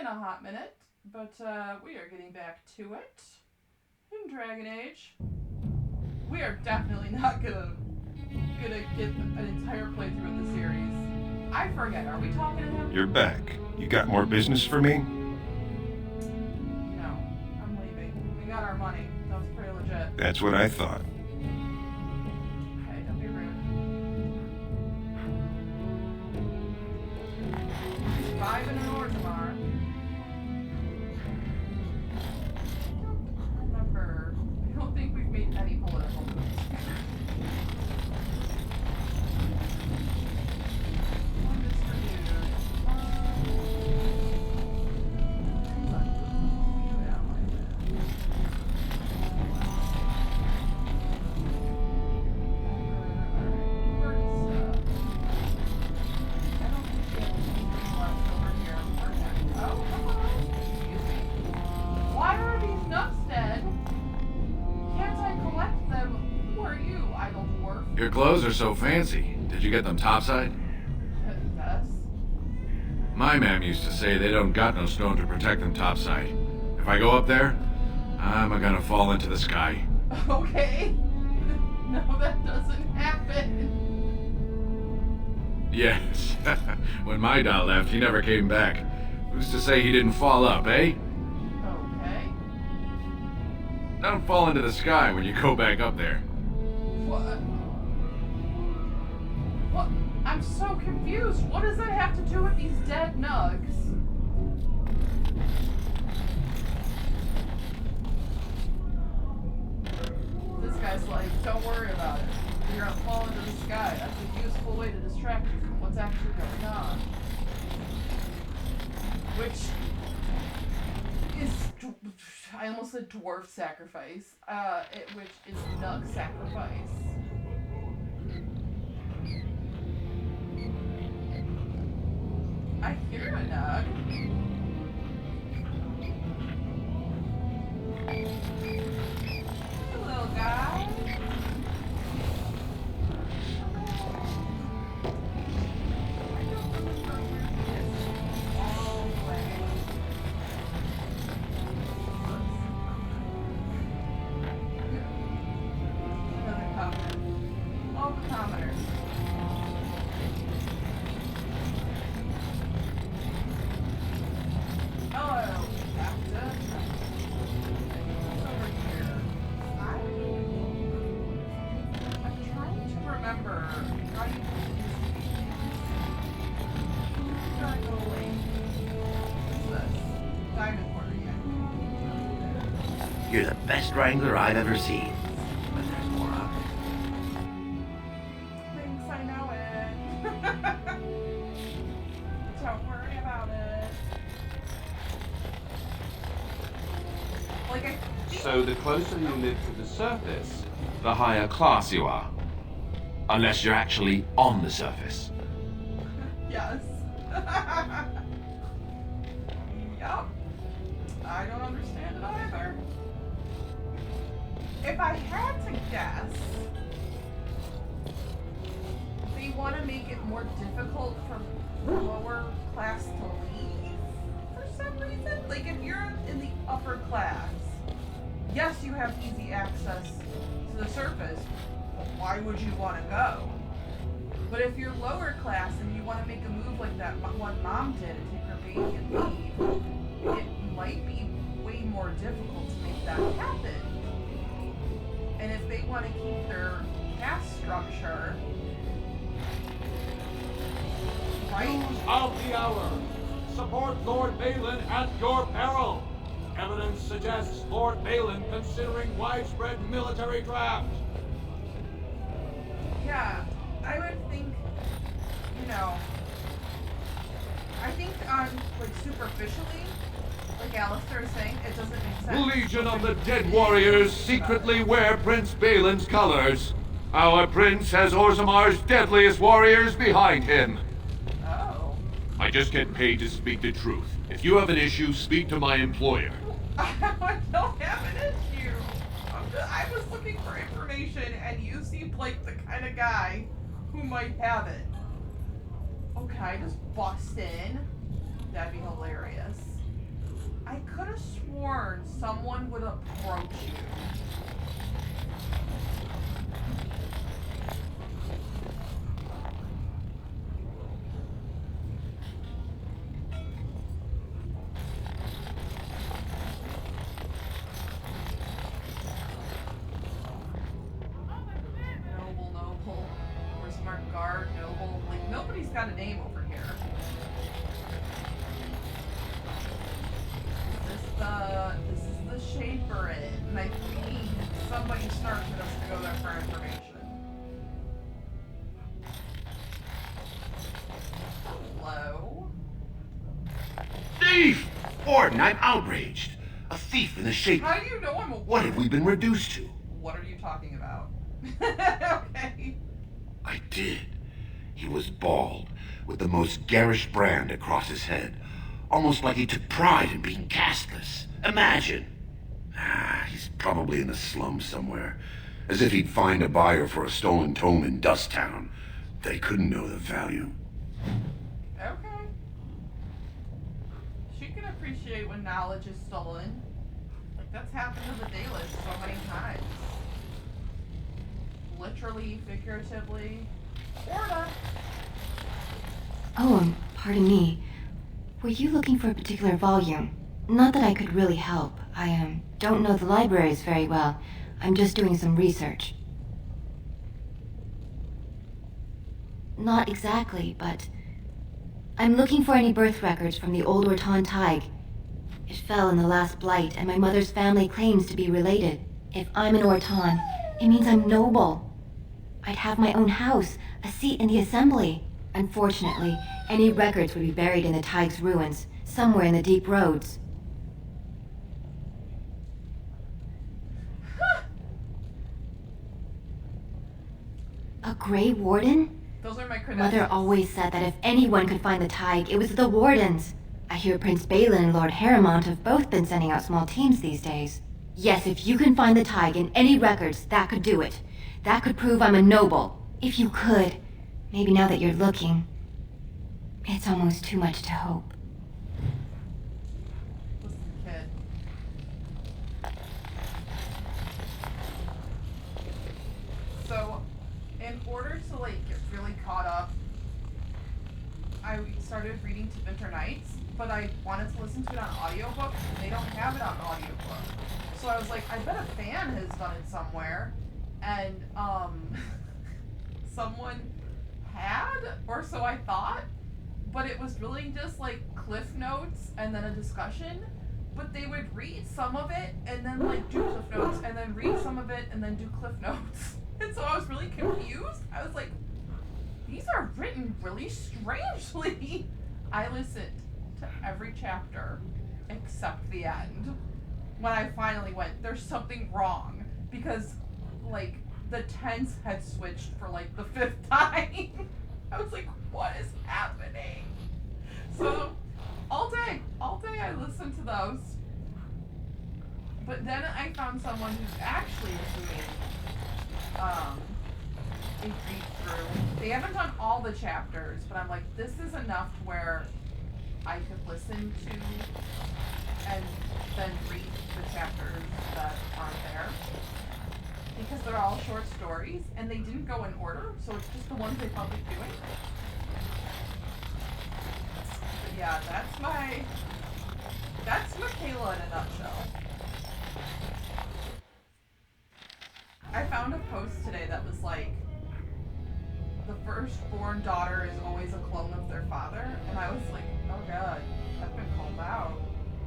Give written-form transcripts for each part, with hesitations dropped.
a hot minute, but we are getting back to it. In Dragon Age, we are definitely not gonna get an entire playthrough of the series. I forget, are we talking to him? You're back. You got more business for me? No, I'm leaving. We got our money. That was pretty legit. That's what I thought. Okay, don't be rude. Surviving in Orzammar. I don't think we've made any political moves. Your clothes are so fancy. Did you get them topside? Yes. My ma'am used to say they don't got no stone to protect them topside. If I go up there, I'm gonna fall into the sky. Okay. No, that doesn't happen. Yes. When my dad left, he never came back. Who's to say he didn't fall up, eh? Okay. Don't fall into the sky when you go back up there. What? What? I'm so confused. What does that have to do with these dead nugs? This guy's like, don't worry about it. You're gonna fall into the sky. That's a useful way to distract you from what's actually going on. Which is, I almost said dwarf sacrifice, which is nug sacrifice. I hear a nug. Hey, little guy. You're the best wrangler I've ever seen. But there's more of it. Thanks, I know it. Don't worry about it. So the closer you live to the surface, the higher class you are. Unless you're actually on the surface. Yes. Yup. I don't understand it either. If I had to guess, they want to make it more difficult for lower class to leave for some reason. Like if you're in the upper class, yes, you have easy access to the surface, but why would you want to go? But if you're lower class and you want to make a move like that one mom did and take her baby and leave, it might be way more difficult to make that happen. And if they want to keep their caste structure, right? News of the hour. Support Lord Behlen at your peril. Evidence suggests Lord Behlen considering widespread military draft. Yeah, I would think, I think on, superficially, like Alistair is saying, it doesn't make sense. Legion of the Dead Warriors secretly wear Prince Behlen's colors. Our prince has Orzammar's deadliest warriors behind him. Oh. I just get paid to speak the truth. If you have an issue, speak to my employer. I don't have an issue. I was looking for information, and you seemed like the kind of guy who might have it. Okay, just bust in. That'd be hilarious. sworn someone would approach you. Noble. Where's my guard? Noble. Like, nobody's got a name over here. This is the Shaper Inn, and I think somebody snarked us to go there for information. Hello? Thief! Warden, I'm outraged. A thief in the shape. How do you know I'm a What have we been reduced to? What are you talking about? Okay. I did. He was bald, with the most garish brand across his head. Almost like he took pride in being castless. Imagine. He's probably in the slums somewhere. As if he'd find a buyer for a stolen tome in Dust Town. They couldn't know the value. Okay. She can appreciate when knowledge is stolen. Like, that's happened to the Dayless so many times. Literally, figuratively, or not. Oh, pardon me. Were you looking for a particular volume? Not that I could really help. I don't know the libraries very well. I'm just doing some research. Not exactly, but I'm looking for any birth records from the old Orton Tig. It fell in the last blight, and my mother's family claims to be related. If I'm an Orton, it means I'm noble. I'd have my own house, a seat in the assembly. Unfortunately, any records would be buried in the Tig's ruins, somewhere in the deep roads. A Grey Warden? Those are my credentials. Mother always said that if anyone could find the Tig, it was the Wardens. I hear Prince Behlen and Lord Harrowmont have both been sending out small teams these days. Yes, if you can find the Tig in any records, that could do it. That could prove I'm a noble. If you could. Maybe now that you're looking. It's almost too much to hope. Listen, kid. So, in order to, like, get really caught up, I started reading To Winter Nights, but I wanted to listen to it on audiobook, and they don't have it on audiobook. So I was like, I bet a fan has done it somewhere, and, someone had, or so I thought, but it was really just, like, cliff notes and then a discussion, but they would read some of it, and then, like, do cliff notes, and then read some of it, and then do cliff notes. And so I was really confused. I was like, these are written really strangely. I listened to every chapter except the end. When I finally went, there's something wrong. Because, like, the tense had switched for, like, the 5th time. I was like, what is happening? So, all day I listened to those. But then I found someone who's actually doing a read through. They haven't done all the chapters, but I'm like, this is enough to where I could listen to and then read the chapters that aren't there. Because they're all short stories, and they didn't go in order, so it's just the ones they felt like doing. But yeah, that's Michaela in a nutshell. I found a post today that was like, the firstborn daughter is always a clone of their father, and I was like, oh god, I've been called out.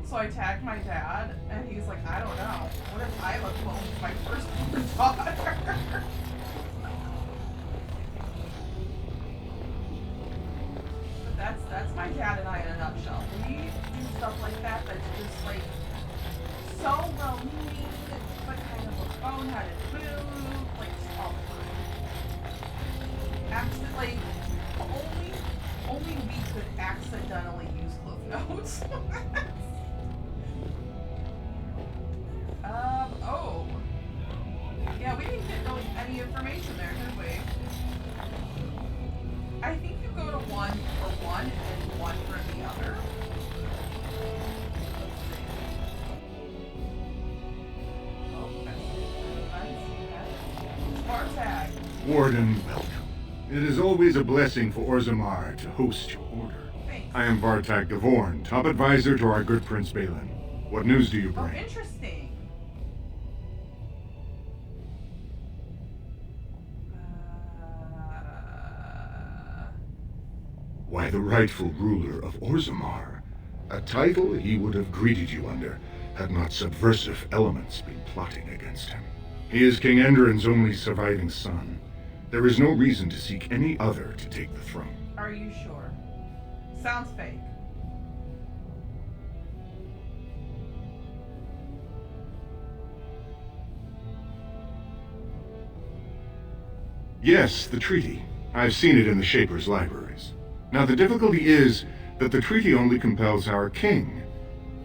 So I tagged my dad, and he's like, I don't know. What if I'm a clone of my firstborn daughter? But that's my dad and I in a nutshell. We do stuff like that that's just like so well-meaning, but kind of a boneheaded move, like all the time. Accidentally, only we could accidentally use cliff notes. Oh. Yeah, we didn't get really any information there, did we? I think you go to one for one and one for the other. Let's see. Warden, welcome. It is always a blessing for Orzammar to host your order. Thanks. I am Bartak Gavorn, top advisor to our good Prince Behlen. What news do you Oh, bring? interesting. Why, the rightful ruler of Orzammar. A title he would have greeted you under, had not subversive elements been plotting against him. He is King Endrin's only surviving son. There is no reason to seek any other to take the throne. Are you sure? Sounds fake. Yes, the treaty. I've seen it in the Shaper's libraries. Now the difficulty is that the treaty only compels our king,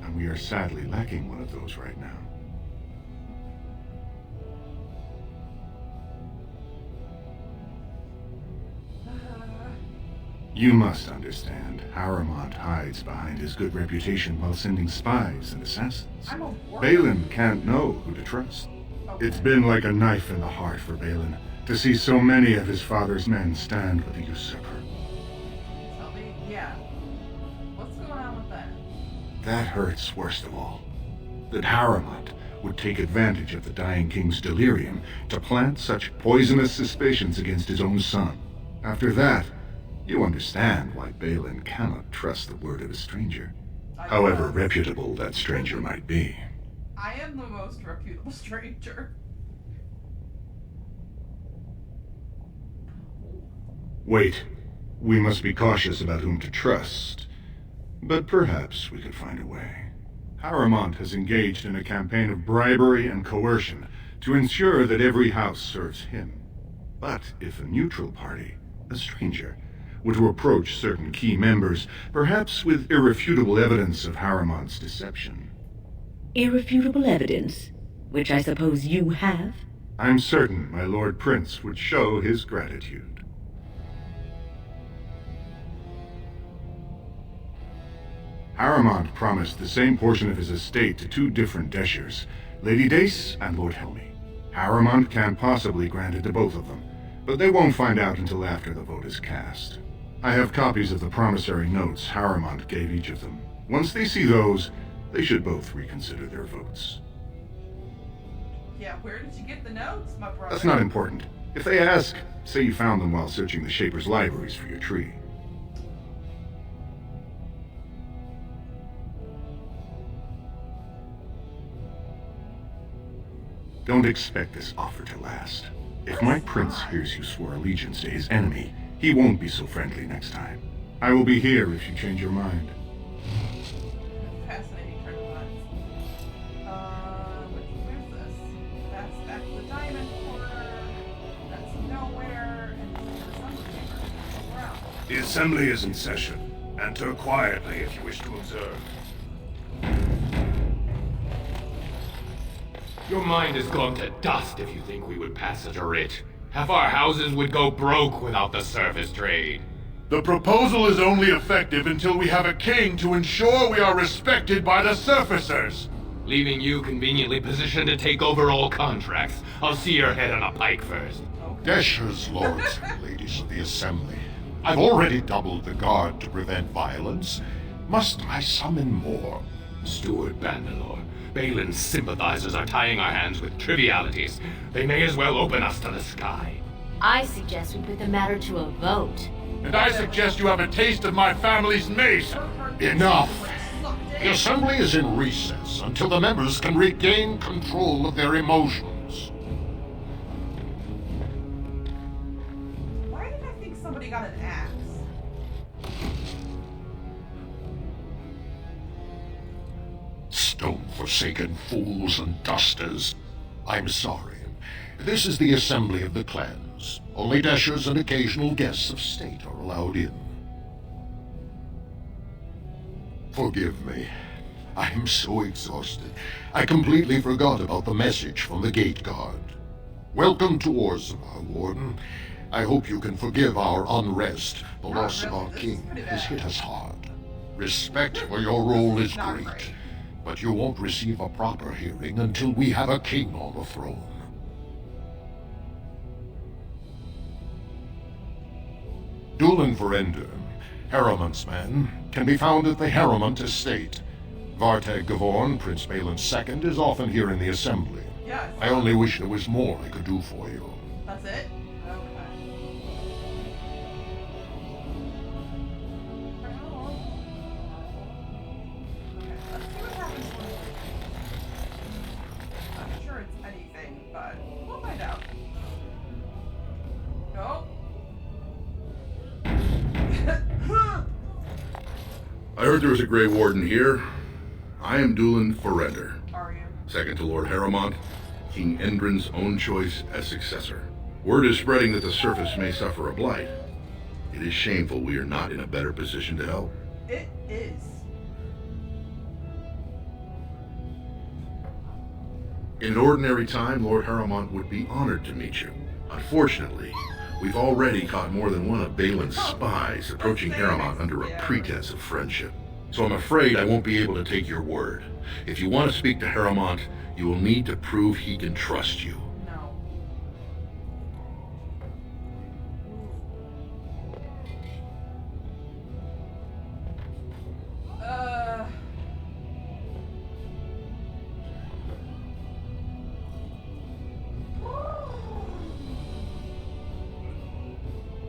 and we are sadly lacking one of those right now. You must understand, Harrowmont hides behind his good reputation while sending spies and assassins. I'm a warrior. Behlen can't know who to trust. Okay. It's been like a knife in the heart for Behlen to see so many of his father's men stand with the usurper. Tell me, yeah. What's going on with that? That hurts worst of all. That Harrowmont would take advantage of the dying king's delirium to plant such poisonous suspicions against his own son. After that, you understand why Behlen cannot trust the word of a stranger, however reputable that stranger might be. I am the most reputable stranger. Wait, we must be cautious about whom to trust, but perhaps we could find a way. Harrowmont has engaged in a campaign of bribery and coercion to ensure that every house serves him. But if a neutral party, a stranger, were to approach certain key members, perhaps with irrefutable evidence of Harrowmont's deception. Irrefutable evidence, which I suppose you have? I'm certain my Lord Prince would show his gratitude. Harrowmont promised the same portion of his estate to two different Deshers, Lady Dace and Lord Helmy. Harrowmont can't possibly grant it to both of them, but they won't find out until after the vote is cast. I have copies of the promissory notes Harrowmont gave each of them. Once they see those, they should both reconsider their votes. Yeah, where did you get the notes, my brother? That's not important. If they ask, say you found them while searching the Shaper's libraries for your tree. Don't expect this offer to last. If my prince hears you swore allegiance to his enemy, he won't be so friendly next time. I will be here if you change your mind. Fascinating turn of events. Where's this? That's back to the diamond quarter. That's nowhere. And the assembly chamber. We're out. The assembly is in session. Enter quietly if you wish to observe. Your mind has gone to dust if you think we would pass such a writ. Half our houses would go broke without the surface trade. The proposal is only effective until we have a king to ensure we are respected by the surfacers. Leaving you conveniently positioned to take over all contracts. I'll see your head on a pike first. Deshers, lords and ladies of the assembly. I've already doubled the guard to prevent violence. Must I summon more? Steward Bandalore, Behlen's sympathizers are tying our hands with trivialities. They may as well open us to the sky. I suggest we put the matter to a vote. And I suggest you have a taste of my family's mace. Enough! The assembly is in recess until the members can regain control of their emotions. Why did I think somebody got an axe? Stone-forsaken fools and dusters. I'm sorry. This is the assembly of the clans. Only Deshers and occasional guests of state are allowed in. Forgive me. I'm so exhausted. I completely forgot about the message from the gate guard. Welcome to Orzammar, Warden. I hope you can forgive our unrest. The loss of our king has hit us hard. Respect for your role is great, but you won't receive a proper hearing until we have a king on the throne. Dulan Verender, Harrowmont's man, can be found at the Harrowmont estate. Vartag Gavorn, Prince Behlen's second, is often here in the assembly. Yes. I only wish there was more I could do for you. That's it? Okay. For how long? Okay, let's see what happens when I'm not sure it's anything, but we'll find out. Nope. I heard there was a Grey Warden here. I am Dulan Verender, Are you? second to Lord Harrowmont, King Endrin's own choice as successor. Word is spreading that the surface may suffer a blight. It is shameful we are not in a better position to help. It is. In an ordinary time, Lord Harrowmont would be honored to meet you. Unfortunately, we've already caught more than one of Behlen's spies approaching Harrowmont under a pretense of friendship. So I'm afraid I won't be able to take your word. If you want to speak to Harrowmont, you will need to prove he can trust you. No.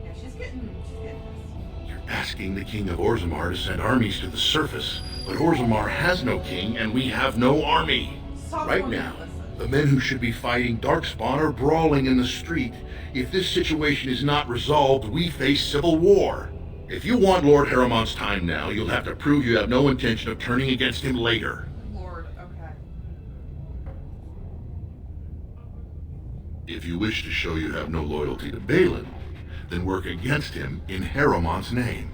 Yeah, she's getting this. You're asking the King of Orzammar to send armies to the surface, but Orzammar has no king and we have no army. Right now, the men who should be fighting Darkspawn are brawling in the street. If this situation is not resolved, we face civil war. If you want Lord Harrowmont's time now, you'll have to prove you have no intention of turning against him later. Lord, okay. If you wish to show you have no loyalty to Behlen, then work against him in Harrowmont's name.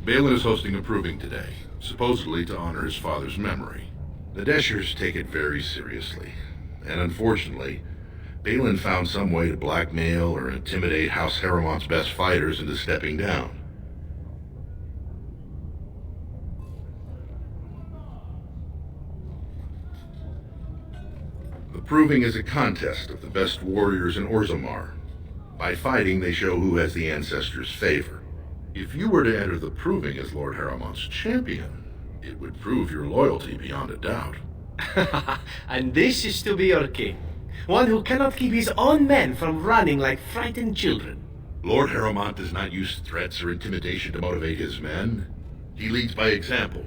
Behlen is hosting a proving today, supposedly to honor his father's memory. The Deschers take it very seriously, and unfortunately, Behlen found some way to blackmail or intimidate House Harrowmont's best fighters into stepping down. The proving is a contest of the best warriors in Orzammar. By fighting, they show who has the ancestors' favor. If you were to enter the proving as Lord Harrowmont's champion, it would prove your loyalty beyond a doubt. And this is to be your king. One who cannot keep his own men from running like frightened children. Lord Harrowmont does not use threats or intimidation to motivate his men. He leads by example.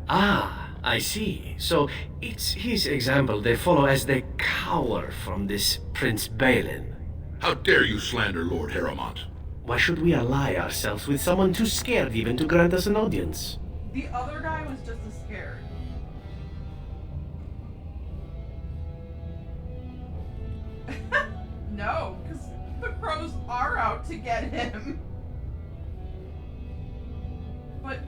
Ah, I see. So it's his example they follow as they cower from this Prince Behlen. How dare you slander Lord Harrowmont? Why should we ally ourselves with someone too scared even to grant us an audience? The other guy was just as scared. No, because the crows are out to get him. But,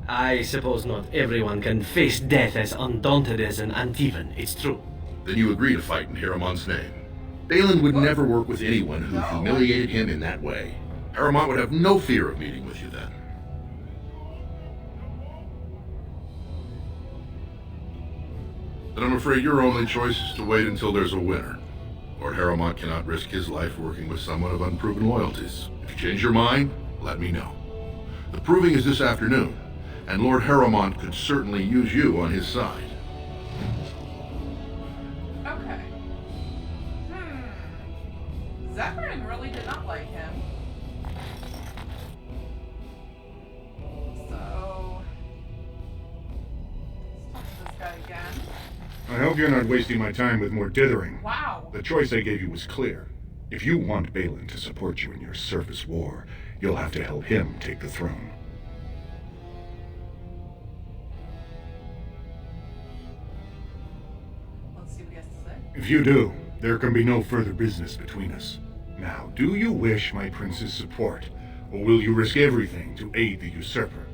I suppose not everyone can face death as undaunted as an Antivan, it's true. Then you agree to fight in Harrowmont's name. Behlen would never work with anyone who humiliated him in that way. Harrowmont would have no fear of meeting with you then. Then I'm afraid your only choice is to wait until there's a winner. Lord Harrowmont cannot risk his life working with someone of unproven loyalties. If you change your mind, let me know. The proving is this afternoon, and Lord Harrowmont could certainly use you on his side. okay. Zephyrin really did not like him. So, let's talk to this guy again. I hope you're not wasting my time with more dithering. Wow. The choice I gave you was clear. If you want Behlen to support you in your surface war, you'll have to help him take the throne. Let's see what he has to say. If you do, there can be no further business between us. Now, do you wish my prince's support, or will you risk everything to aid the usurper?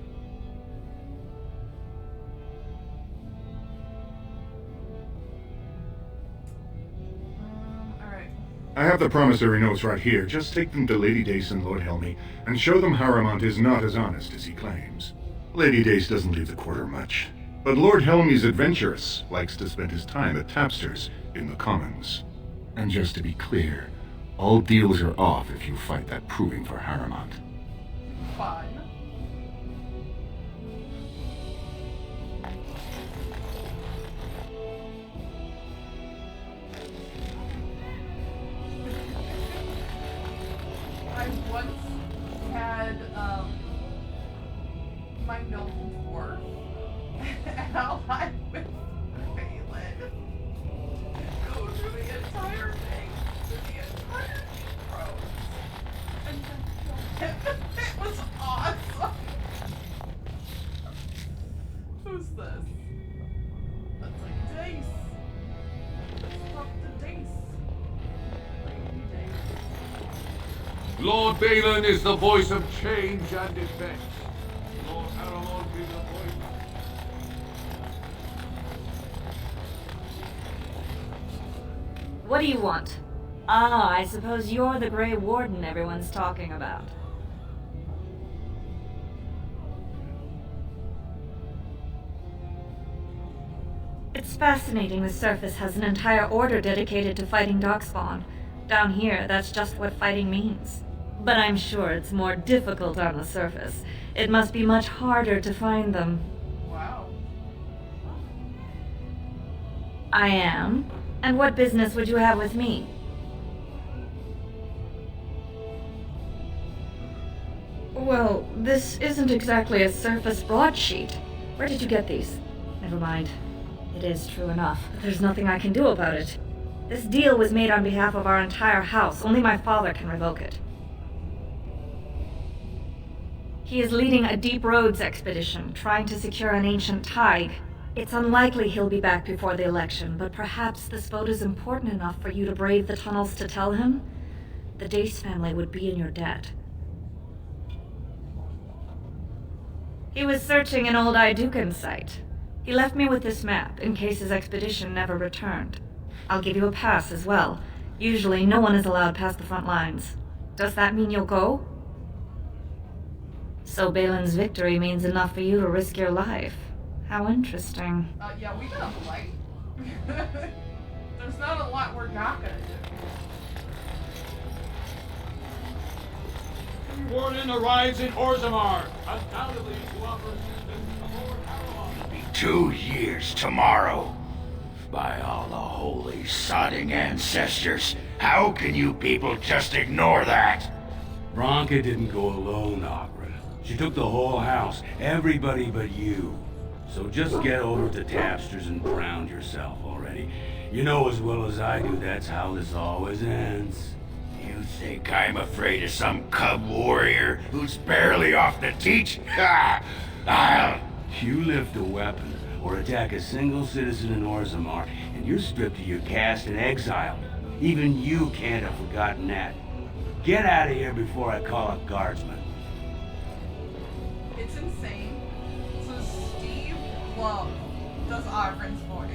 Alright. I have the promissory notes right here. Just take them to Lady Dace and Lord Helmy, and show them Harrowmont is not as honest as he claims. Lady Dace doesn't leave the quarter much, but Lord Helmy's adventurous, likes to spend his time at tapsters in the Commons. And just to be clear, all deals are off if you fight that proving for Harrowmont. Fine. I once had my noble dwarf allied with Behlen go through the entire thing, the entire prose, and then kill him. It was awesome. Who's this? That's like Dace. Let's talk to Dace. Lady Dace. Lord Behlen is the voice of change and defense. Lord Harrowmont is the voice. What do you want? Ah, I suppose you're the Grey Warden everyone's talking about. It's fascinating the surface has an entire order dedicated to fighting darkspawn. Down here, that's just what fighting means. But I'm sure it's more difficult on the surface. It must be much harder to find them. Wow. I am? And what business would you have with me? Well, this isn't exactly a surface broadsheet. Where did you get these? Never mind. It is true enough, but there's nothing I can do about it. This deal was made on behalf of our entire house. Only my father can revoke it. He is leading a deep roads expedition, trying to secure an ancient tide. It's unlikely he'll be back before the election, but perhaps this vote is important enough for you to brave the tunnels to tell him? The Dace family would be in your debt. He was searching an old Idukan site. He left me with this map, in case his expedition never returned. I'll give you a pass as well. Usually, no one is allowed past the front lines. Does that mean you'll go? So Behlen's victory means enough for you to risk your life. How interesting. Yeah, we got a fight. There's not a lot we're not gonna do. Warden arrives in Orzammar, undoubtedly to offer assistance to Lord Harrowmont. Be 2 years tomorrow. By all the holy sodding ancestors, how can you people just ignore that? Bronca didn't go alone, Oghren. She took the whole house, everybody but you. So just get over to Tapster's and drown yourself already. You know as well as I do that's how this always ends. You think I'm afraid of some cub warrior who's barely off the teach? Ha! I'll... You lift a weapon or attack a single citizen in Orzammar, and you're stripped of your caste and exiled. Even you can't have forgotten that. Get out of here before I call a guardsman. It's insane. So Steve Love does Oghren's voice.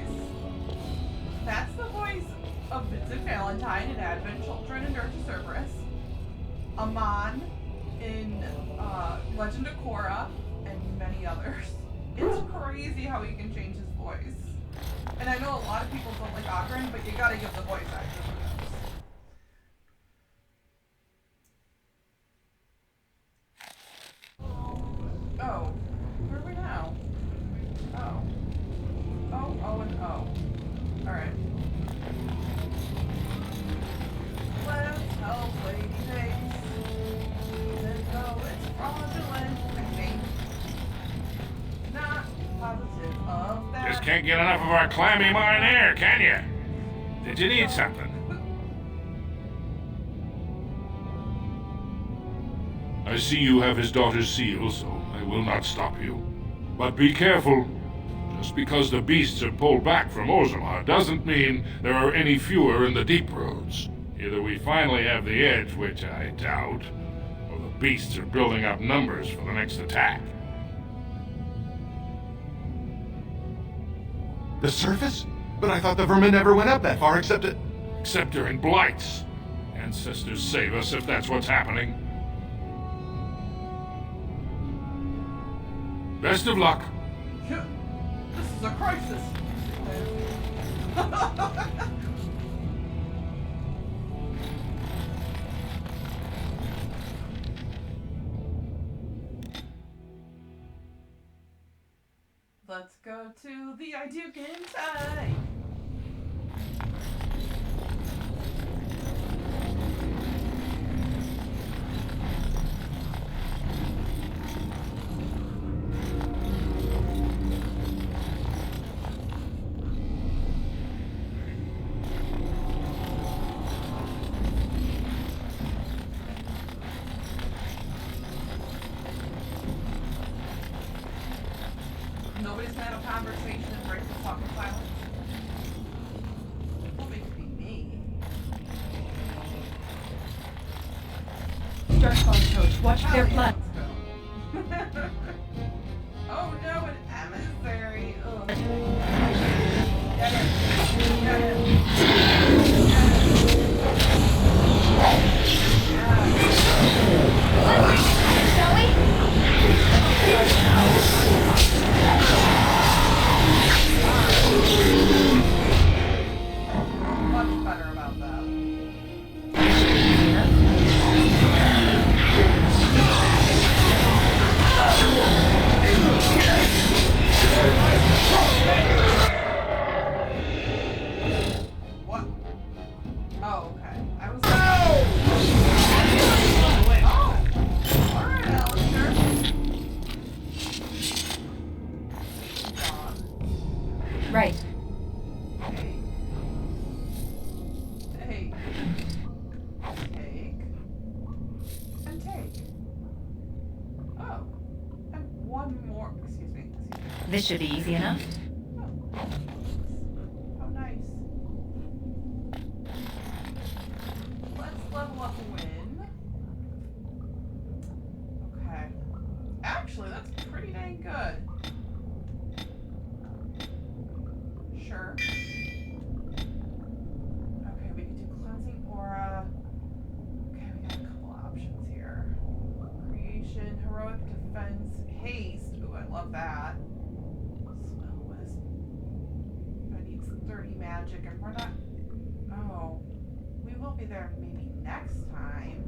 That's the voice of Vincent Valentine in Advent Children and Dirge of Cerberus. Amon in Legend of Korra, and many others. It's crazy how he can change his voice. And I know a lot of people don't like Oghren, but you gotta give the voice actor kudos. Oh, where are we now? Oh. Oh, and oh. Alright. Let's help Lady Dace. Even though it's fraudulent, I think. Not positive of that. Just can't get enough of our clammy marinair, can you? Did you need something? I see you have his daughter's seal, so I will not stop you. But be careful. Just because the beasts are pulled back from Orzammar doesn't mean there are any fewer in the deep roads. Either we finally have the edge, which I doubt, or the beasts are building up numbers for the next attack. The surface? But I thought the vermin never went up that far except during blights. Ancestors save us if that's what's happening. Best of luck. This is a crisis. let's go to the ideal game time. Nobody's gonna have a conversation and break the fucking silence. Well, it could be me. Start phone coach. Watch their blood. Oh no, an emissary. Ugh. Get it. Get it. Much better about that. What? Oh, okay. I was like, oh! Alright, Alistair. Right. Hey. Hey. Take. And take. Oh. And one more. Excuse me. This should be easy enough. Oh, nice. Let's level up and win. Okay. Actually, that's pretty dang good. Sure. Okay, we can do cleansing aura. Okay, we got a couple options here. Creation, heroic defense, haste. Ooh, I love that. Spell wisp. That needs 30 magic, and we're not. Oh, we will be there maybe next time.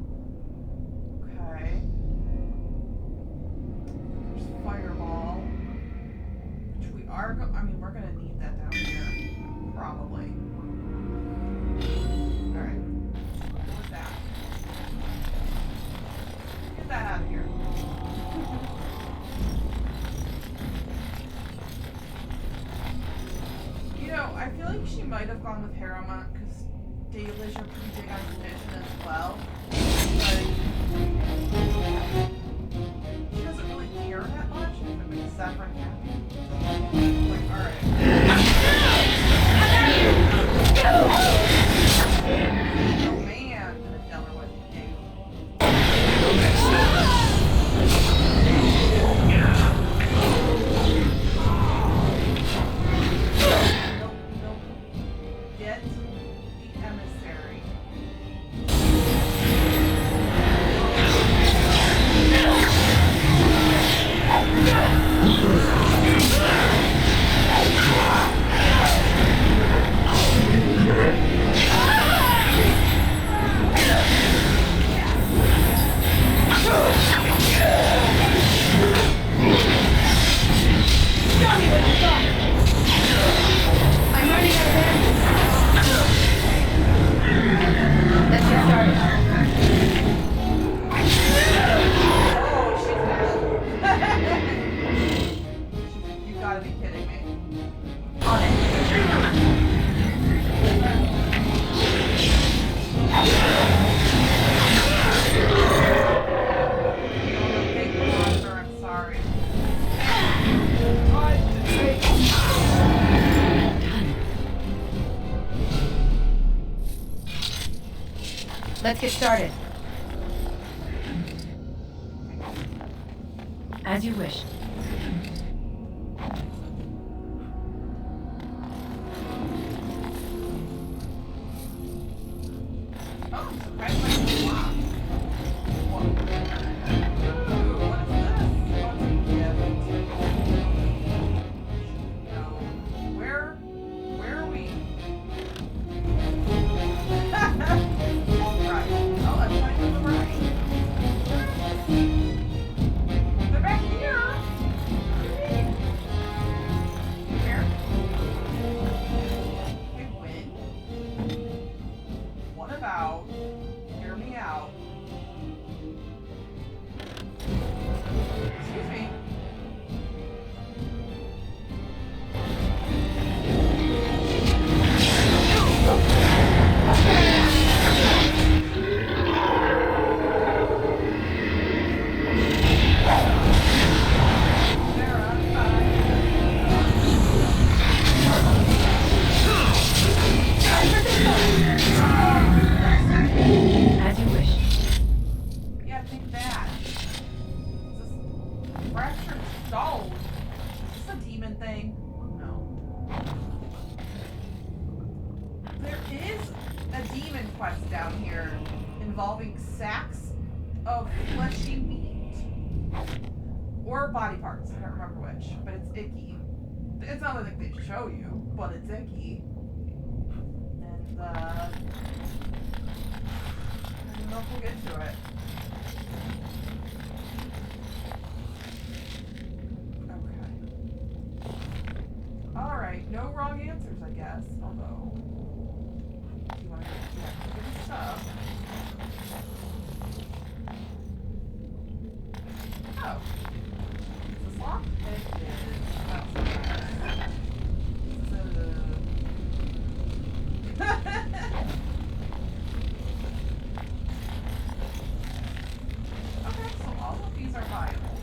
Okay. There's fireball. We are I mean, we're gonna need that down here. Probably. Alright. What was that? Get that out of here. You know, I feel like she might have gone with Harrowmont because Dalish are pretty big on tradition as well. But she doesn't really care that much if it makes Saffron happy. Like, alright. Oh man, gonna tell her what to do. Nope. Get the emissary. You gotta be kidding me. On it. Big monster, I'm sorry. Let's get started. As you wish. Oh, I'm surprised by the block. What? Ooh, what is this? What's a gift? No. Where are we? Right. Oh, I'm trying to the right. They're back here. fractured stone. Is this a demon thing? No. There is a demon quest down here involving sacks of fleshy meat. Or body parts. I don't remember which, but it's icky. It's not like they show you, but it's icky. And, I don't know if we'll get to it. Alright, no wrong answers, I guess. Although, do you want to get the stuff? Oh. Is this locked? It is. Okay, so all of these are viable.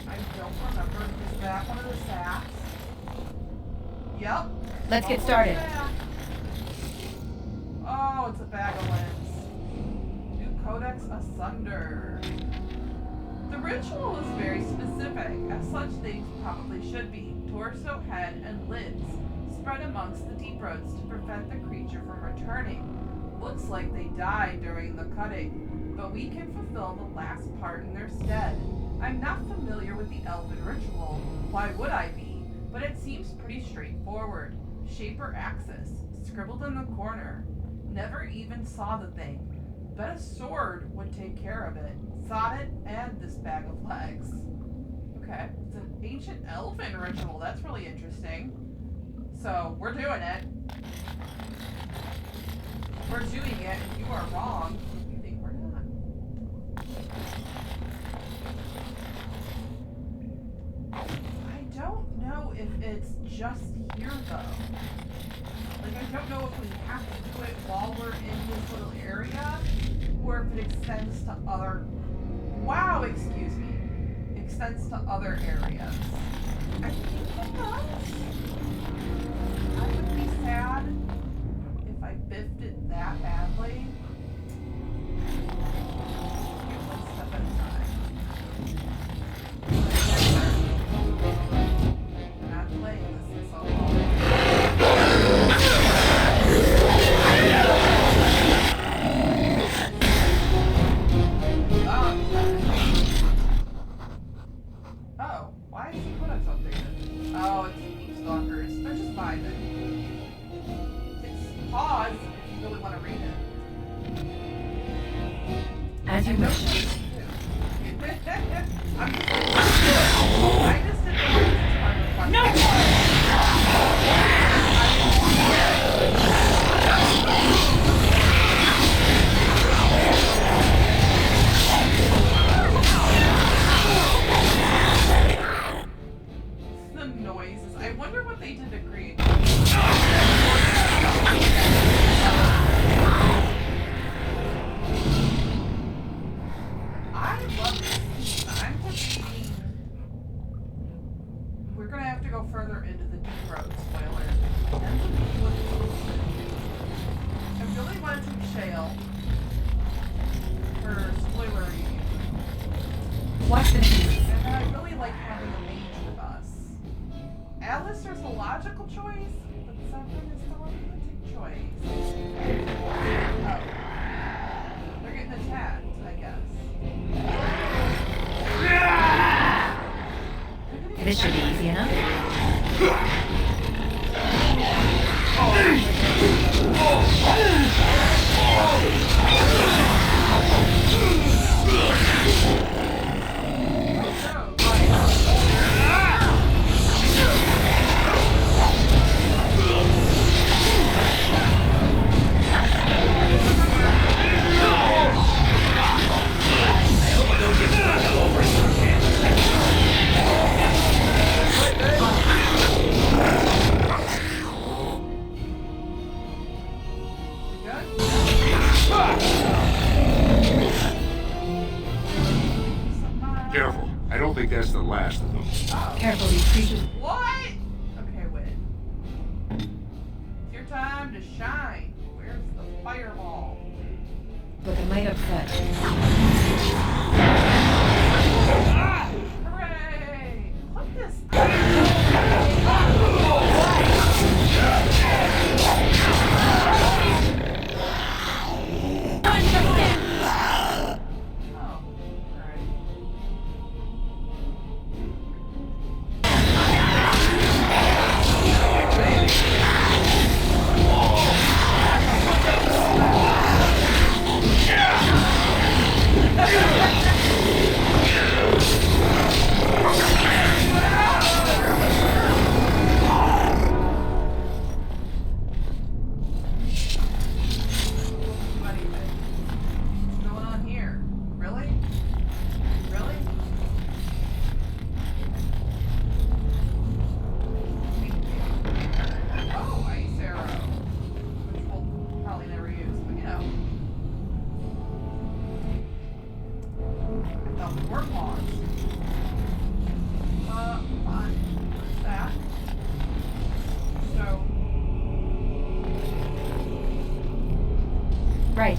I don't remember. Is that one of the sacks? Yep. Let's get started. Oh, it's a bag of lens. New Codex Asunder. The ritual is very specific, as such things probably should be. Torso, head, and limbs spread amongst the deep roads to prevent the creature from returning. Looks like they died during the cutting, but we can fulfill the last part in their stead. I'm not familiar with the elven ritual. Why would I be? But it seems pretty straightforward. Shaper axis, scribbled in the corner. Never even saw the thing. Bet a sword would take care of it. Saw it and this bag of legs. Okay, it's an ancient elven ritual. That's really interesting. So, we're doing it. We're doing it, and you are wrong. You think we're not. I don't know if it's just here, though. Like, I don't know if we have to do it while we're in this little area, or if it extends to other... Wow, excuse me. Extends to other areas. I think it does. I would be sad if I biffed it that badly. Okay, one step at a time. I'm not playing this in solo. Oh, why is the codex updated? Oh, it's deep stalkers. They're just vibing. It's pause if you really want to read it. As you wish. I'm just I just didn't know this part of the question. No! The noises. I wonder what they did to create. I love this. I'm just reading. We're gonna have to go further into the deep road. Spoiler. I really wanted to shale for spoilery. Watch the news. And I really like having a mage with us. Alistair's a logical choice, but Severin is still a lunatic choice. Oh. They're getting attacked, I guess. This should be easy enough. Careful. I don't think that's the last of them. Careful, these creatures. What? Okay, wait. It's your time to shine. Where's the fireball? Looking might upset. out the door pause. Fine. What's that? So. Right.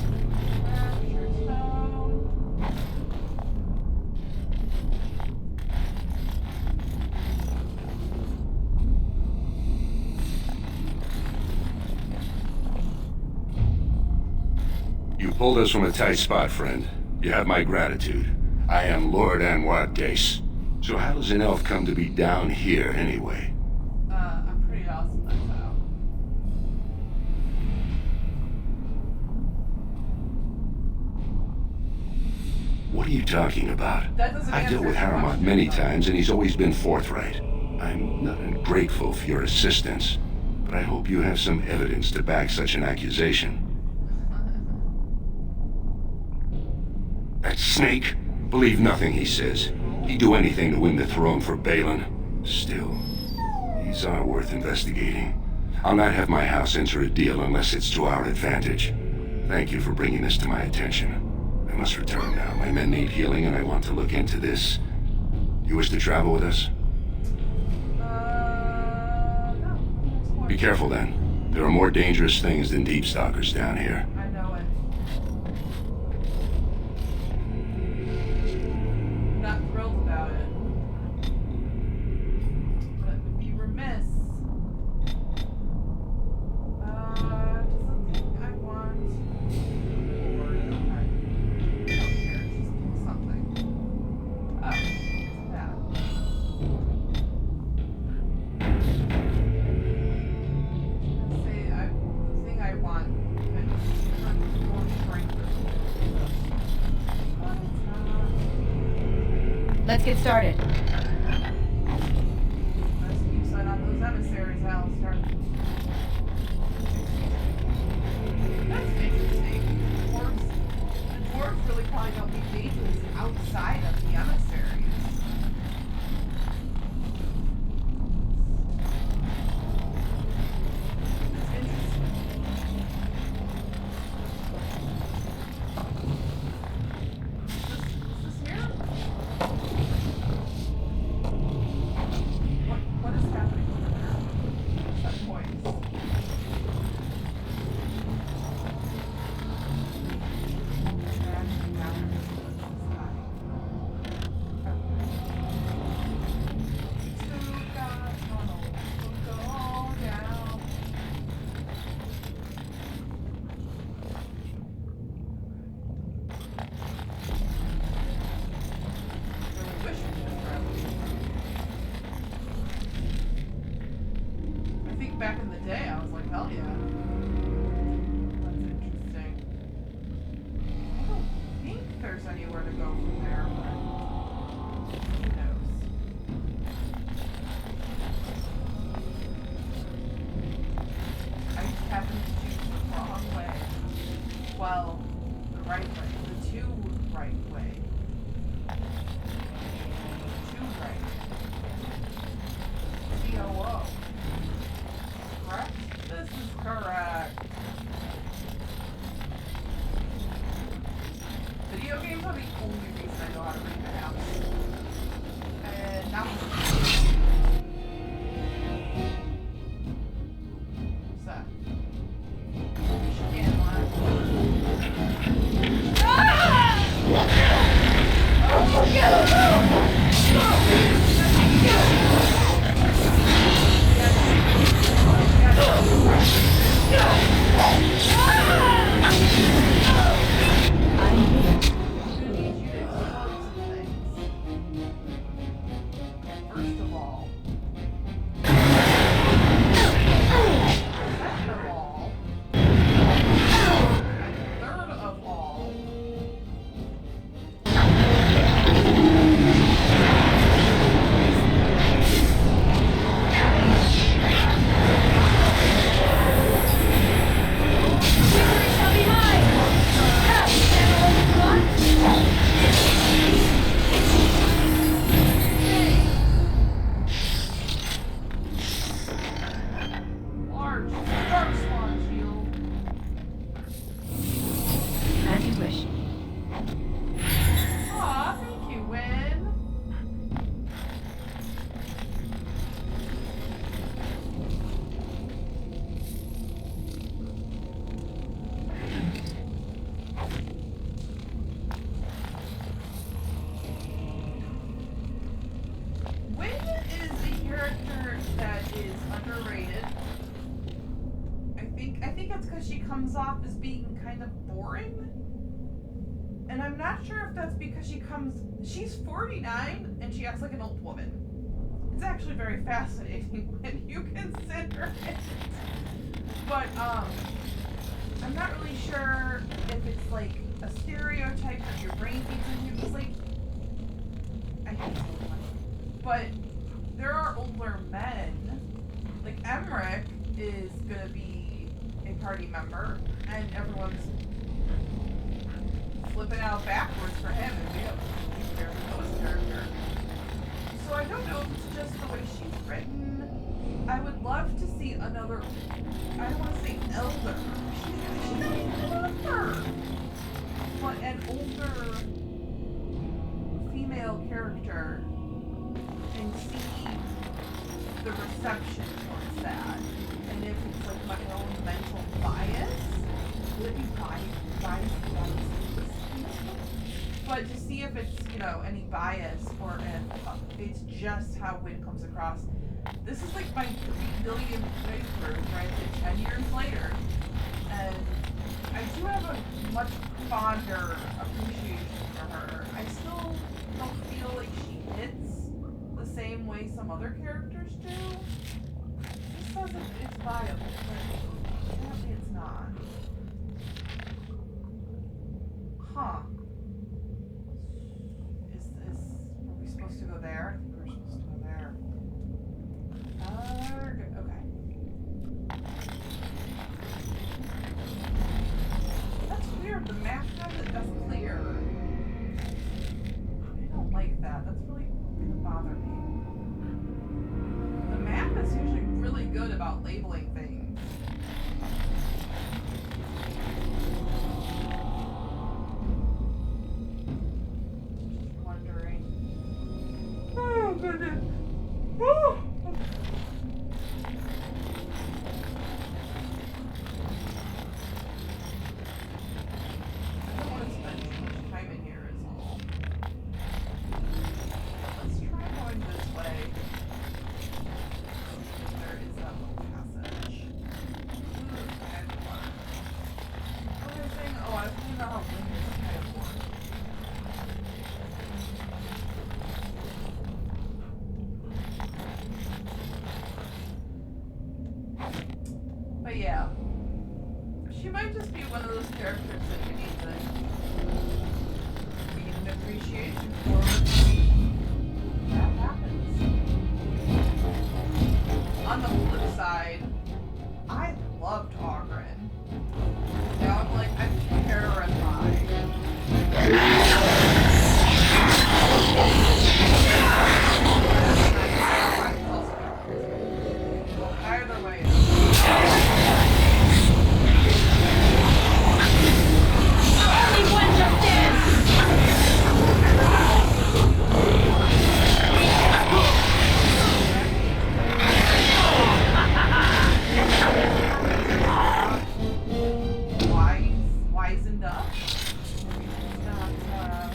You pulled us from a tight spot, friend. You have my gratitude. I am Lord Anwar Dace. So how does an elf come to be down here anyway? I'm pretty awesome, that's how. What are you talking about? That doesn't I've dealt answer with your Harrowmont question, many though. times, and he's always been forthright. I'm not ungrateful for your assistance, but I hope you have some evidence to back such an accusation. That snake? Believe nothing he says. He'd do anything to win the throne for Behlen. Still, these are worth investigating. I'll not have my house enter a deal unless it's to our advantage. Thank you for bringing this to my attention. I must return now. My men need healing, and I want to look into this. You wish to travel with us? No. Be careful then. There are more dangerous things than deep stalkers down here. I know it. I'm not thrilled about it. But it would be remiss. Does the thing I want... Lord, okay. I don't care, just pick something. Oh, it's that. The thing I want could turn more strength. But it's not. Let's get started. Let's keep sight on those emissaries, Alistair. That's interesting. The dwarves really probably don't need mages outside of the emissaries. That's interesting. Is this here? What is happening over there? What's that voice? I think back in the day, I was like, hell yeah. That's interesting. I don't think there's anywhere to go from there, but who knows? I just happened to choose the wrong way. Well, the right way. The two right way. Two right. COO. Correct? This is correct. Video games are the only reason because she comes off as being kind of boring. And I'm not sure if that's because she's 49 and she acts like an old woman. It's actually very fascinating when you consider it. But, I'm not really sure if it's like a stereotype that your brain feeds into. It's like, I hate this one. But there are older men. Like Emmerich is gonna be a party member, and everyone's flipping out backwards for him, and we barely know his character. So I don't know if it's just the way she's written. I would love to see another, I don't want to say elder. She's not even an elder. But an older female character and see the reception towards that. And if it's like my own mental bias, would it be bias? But to see if it's, any bias or if it's just how Wynn comes across. This is like my 3 billionth playthrough, right? 10 years later. And I do have a much fonder appreciation for her. I still don't feel like she hits the same way some other characters do. Just says it's viable, but apparently it's not. Huh. Were we supposed to go there? I think we were supposed to go there. Okay. That's weird. The map has it as clear. I don't like that. That's really gonna bother me. The map is usually really good about labeling things. Just wondering. Oh goodness. Oh. I don't want to spend too much time in here is all. Let's try going this way. There is that little passage. And what? What was I saying? Oh, I was thinking about how windows kind of work. But yeah, she might just be one of those characters that you need to gain an appreciation for. That happens. On the flip side, I loved Oghren. Now I'm like, I'm terrified. Either way. Wisened up. It's not,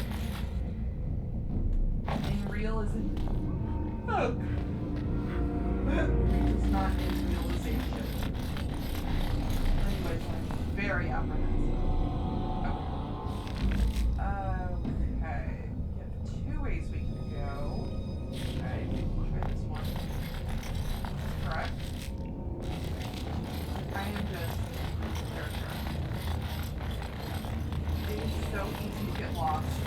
in real as in... Oh. It's not in realization. Anyways, I'm very apprehensive. Okay. We have 2 ways we can go. Okay, try this one. Correct. I am just It's so easy to get lost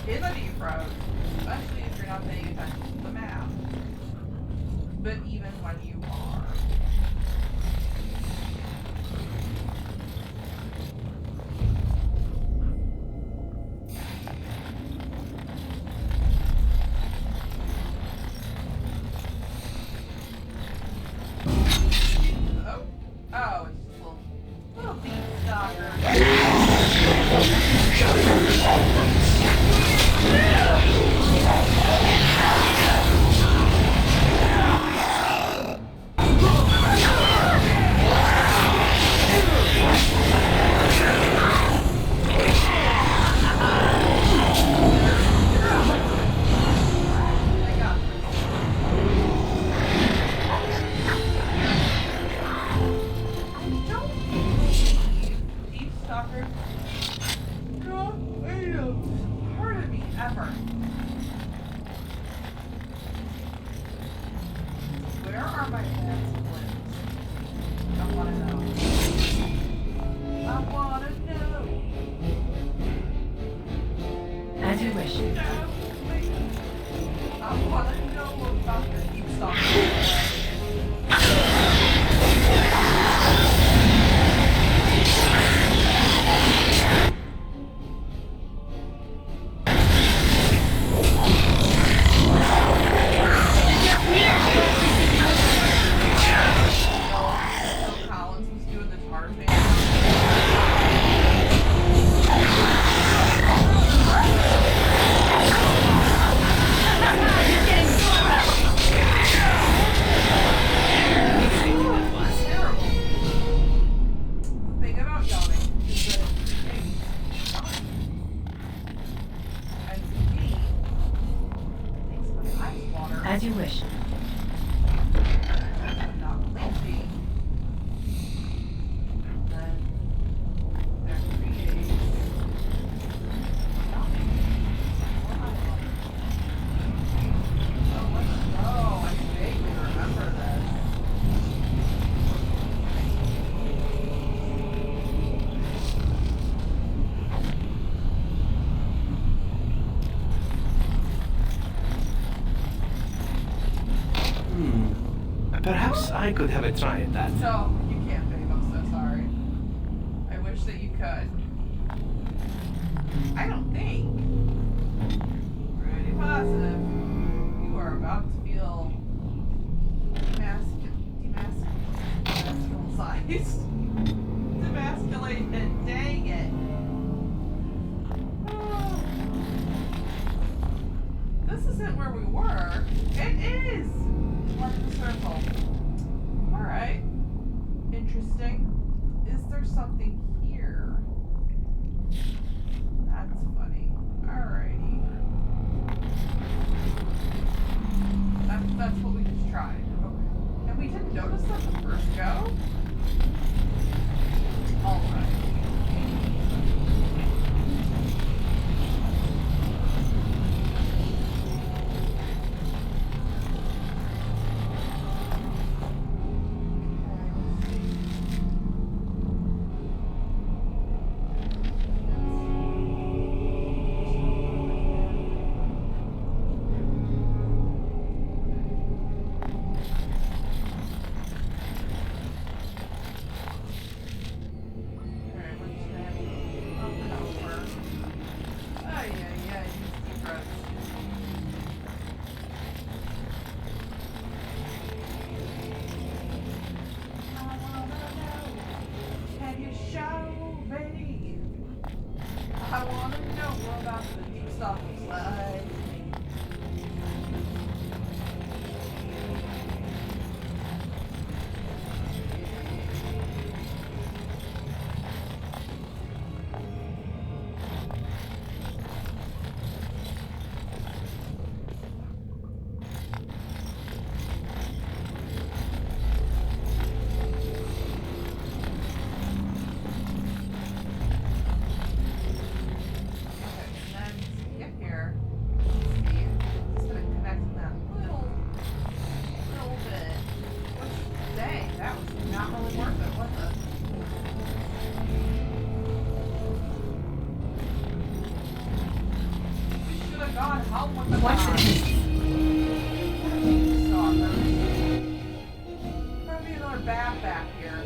in the deep road, especially if you're not paying attention to the map. But even when you are. Oh, it's just a little beat stalker. over. Where are my hands limbs? I wanna know. I wanna know. As you wish. I wanna know about the deep stuff. Collins was doing the Tarzan. As you wish. Not blinking. Then there creates nothing. Oh, I vaguely remember this. Perhaps I could have a try at that. So, you can't, babe. I'm so sorry. I wish that you could. I don't think. Pretty positive. You are about to feel demasculized. Demasculated. Dang it. Oh. This isn't where we were. It is! Like the circle. Alright. Interesting. Is there something here? That's funny. Alrighty. That's what we just tried. Okay. And we didn't notice that the first go? Alright. I want to know more about the deep stuff inside. What's the piece? Probably another bat back here.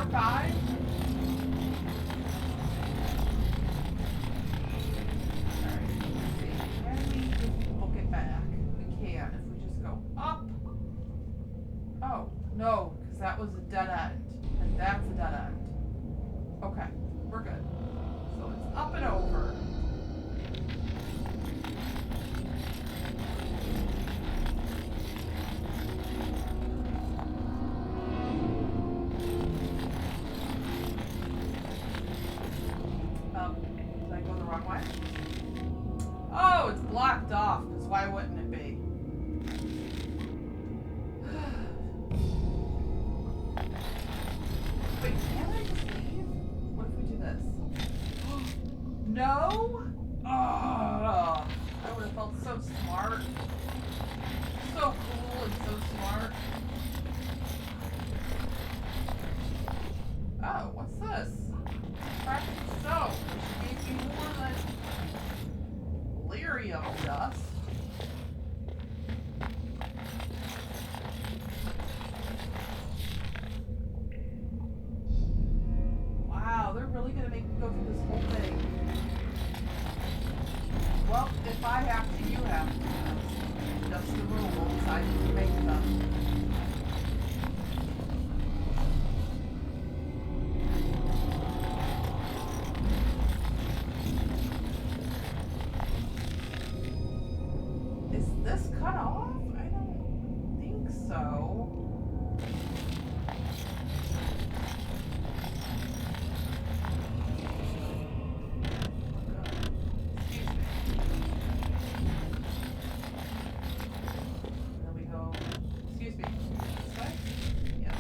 more time? Alright, let's see. Can we just book it back? We can if we just go up. Oh, no, because that was a dead end. And that's a dead end. Okay, we're good. So it's up and over. Did I go the wrong way? Oh, it's blocked off, because why wouldn't it be? Wait, can I just leave? What if we do this? No? Oh, I would have felt so smart. So cool and so smart. Oh, what's this? Practice stone, which gave me more than lyrium dust. Wow, they're really gonna make me go through this whole thing. Well, if I have to, you have to. That's the rule. We'll decide who to make them. Is this cut off? I don't think so. Excuse me. Then we go. Excuse me. This way? Yes.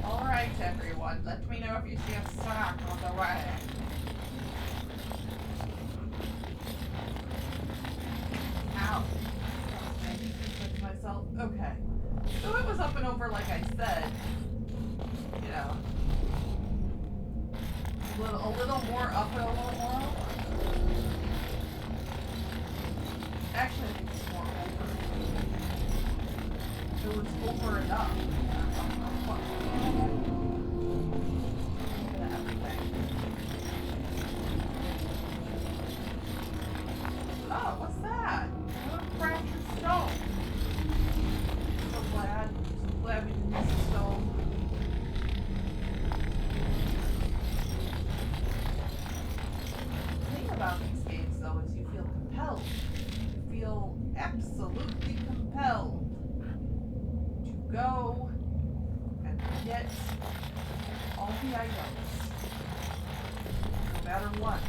Alright, everyone. Let me know if you see a sock on the way. Ow. I need to touch myself. Okay. So it was up and over like I said. You know. A little more up and a little more over. Actually, I think it's more over. It was over enough. Look at everything. Oh, what's that? Another fractured stone. So glad we didn't miss a stone. The thing about these games, though, is you feel compelled. You feel absolutely compelled to go and get all the items, no matter what.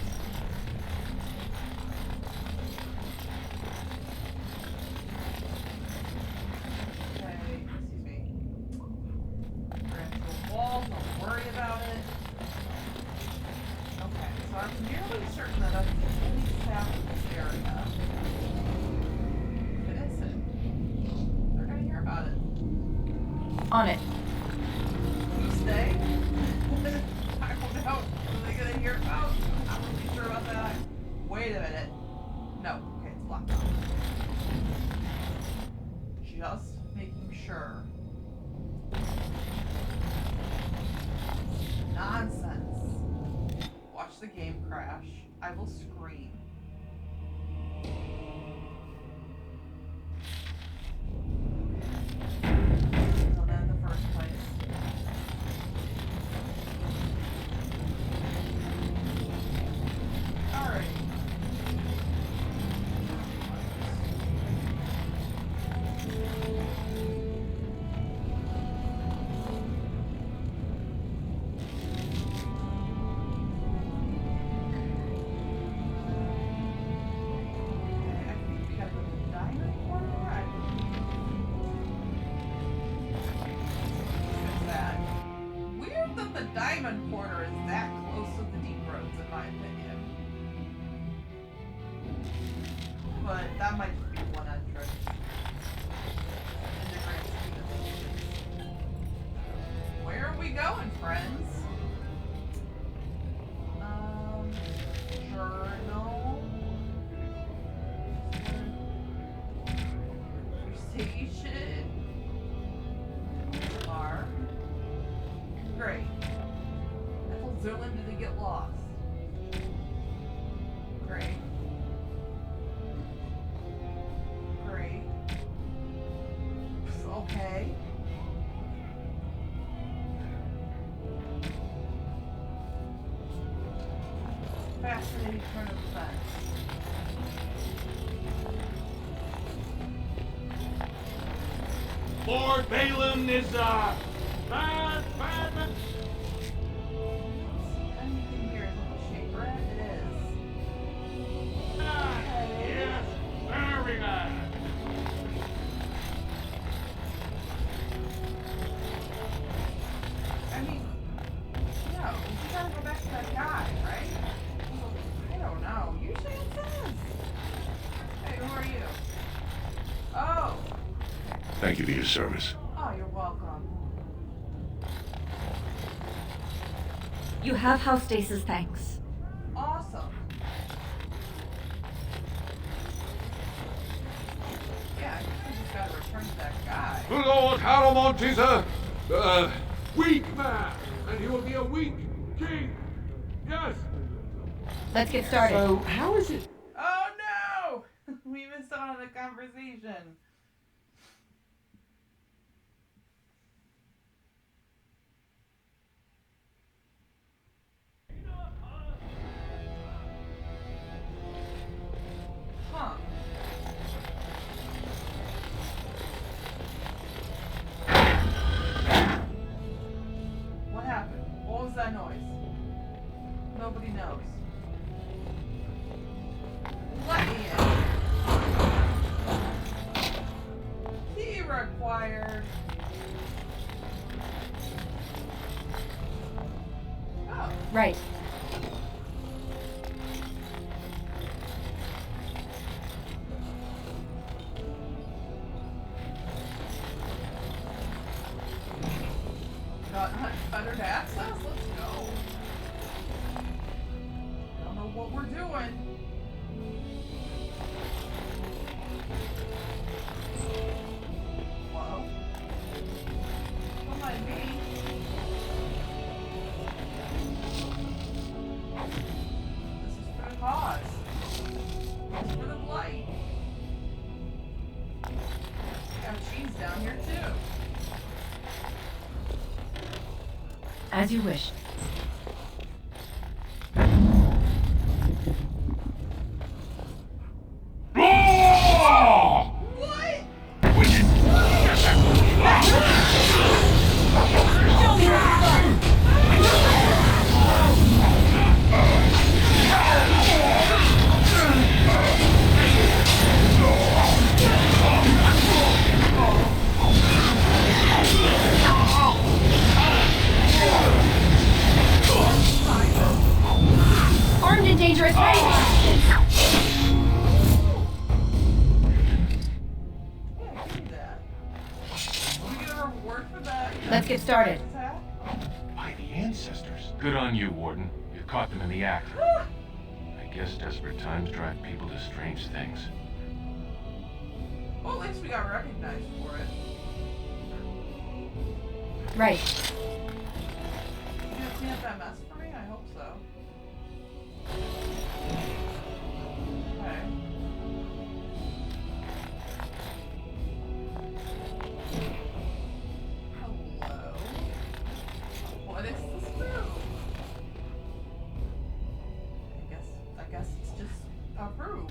Okay, excuse me. We're into a wall, don't worry about it. Okay, so I'm nearly certain that I've at least tapped this area. If it isn't, they're gonna hear about it. On it. You stay? I don't know. Are they gonna hear about? I'm not really sure about that. Wait a minute. No. Okay, it's locked off. Just making sure. Nonsense. Watch the game crash. I will scream. So then the first place. Alright. Zoom, did he get lost? Great. Great. Okay. Fascinating turn of events. Lord Behlen is, bad. Anything here is a shape rat? It is. Yes, very bad. I mean, no, you gotta go back to that guy, right? I don't know. Usually it says. Hey, who are you? Oh. Thank you for your service. Oh, you're welcome. You have house stasis, thanks. Awesome. Yeah, I guess we just gotta return to that guy. Lord Harrowmont is a weak man, and he will be a weak king. Yes. Let's get started. So, how is it? Oh no! We missed out on the conversation. Huh. What happened? What was that noise? Nobody knows. Let me in. Key required. Oh. Right. Got unfettered access? Let's go. Don't know what we're doing. Whoa. Don't mind me. This is for the cause. It's for the blight. Got cheese down here too. As you wish. What? Armed and dangerous range! Let's get started. By the ancestors. Good on you, Warden. You caught them in the act. I guess desperate times drive people to strange things. Well, at least we got recognized for it. Right. You gonna clean up that mess for me? I hope so. Okay. Hello. What is this room? I guess it's just a room.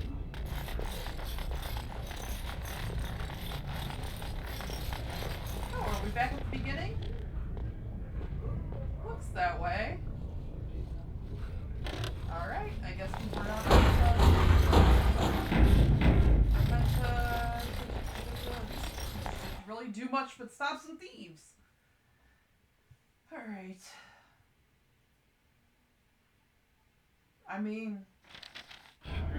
Oh, are we back at the beginning? Looks that way. Alright, I guess we're not meant to really do much but stop some thieves. Alright. I mean,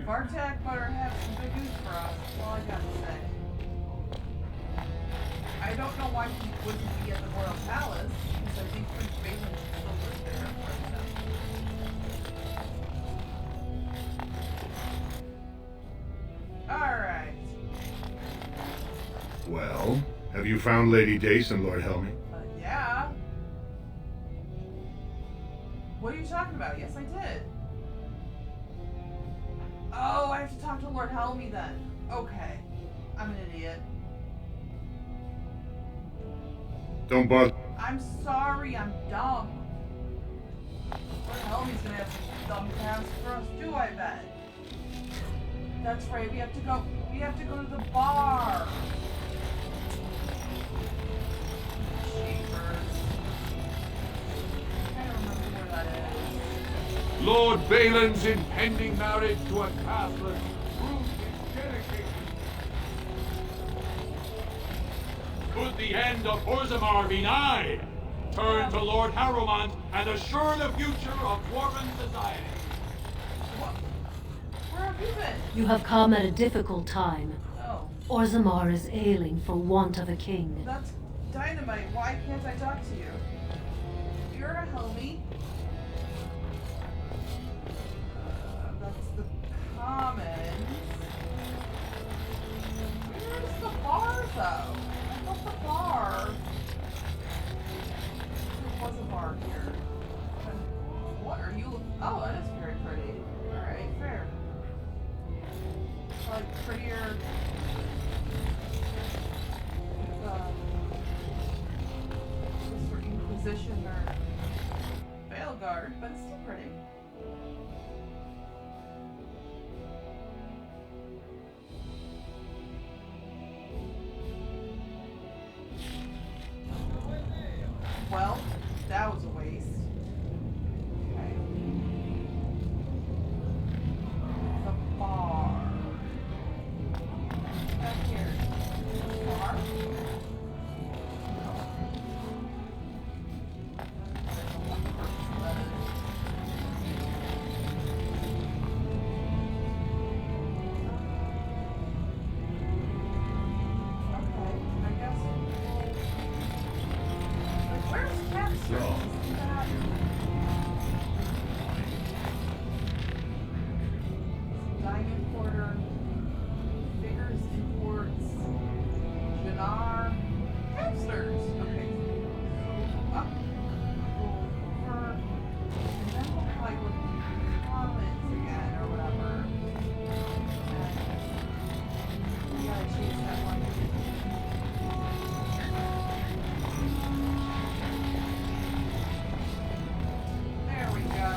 Bartek better have some good news for us. That's all I gotta say. I don't know why he wouldn't be at the Royal Palace, because I think Prince Behlen still lives there, but alright. Well, have you found Lady Dace and Lord Helmy? Yeah. What are you about. Yes, I did. Oh, I have to talk to Lord Helmy then. Okay. I'm an idiot. Don't bother. I'm sorry, I'm dumb. Lord Helmy's gonna have some dumb tasks for us too, I bet. That's right, we have to go to the bar. Lord Behlen's impending marriage to a Catholic proves his dedication. Could the end of Orzammar be nigh? Turn to Lord Harrowmont and assure the future of Dwarven society. Where have you been? You have come at a difficult time. Oh. Orzammar is ailing for want of a king. That's dynamite. Why can't I talk to you? You're a Helmy. That's the commons. Where's the bar, though? I thought the bar... There was a bar here. What are you... Oh, that is very pretty. Alright, fair. Like, prettier... for Inquisition or Veilguard, but it's still pretty. Well, that was a waste. Okay. The bar. Back here. Bar? Diamond Porter, Figures Imports, Jannar, Hamsters. Okay. Go up, go over, and then we'll probably go to comments again or whatever. And we gotta chase that one. There we go.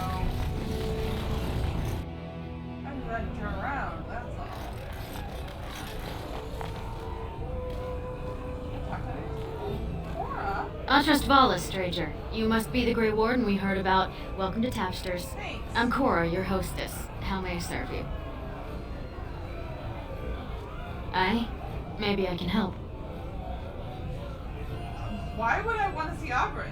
I just had to turn around, that's all. Cora? Atrust Vala, stranger. You must be the Grey Warden we heard about. Welcome to Tapsters. Thanks. I'm Cora, your hostess. How may I serve you? Aye? Maybe I can help. Why would I want to see Oghren?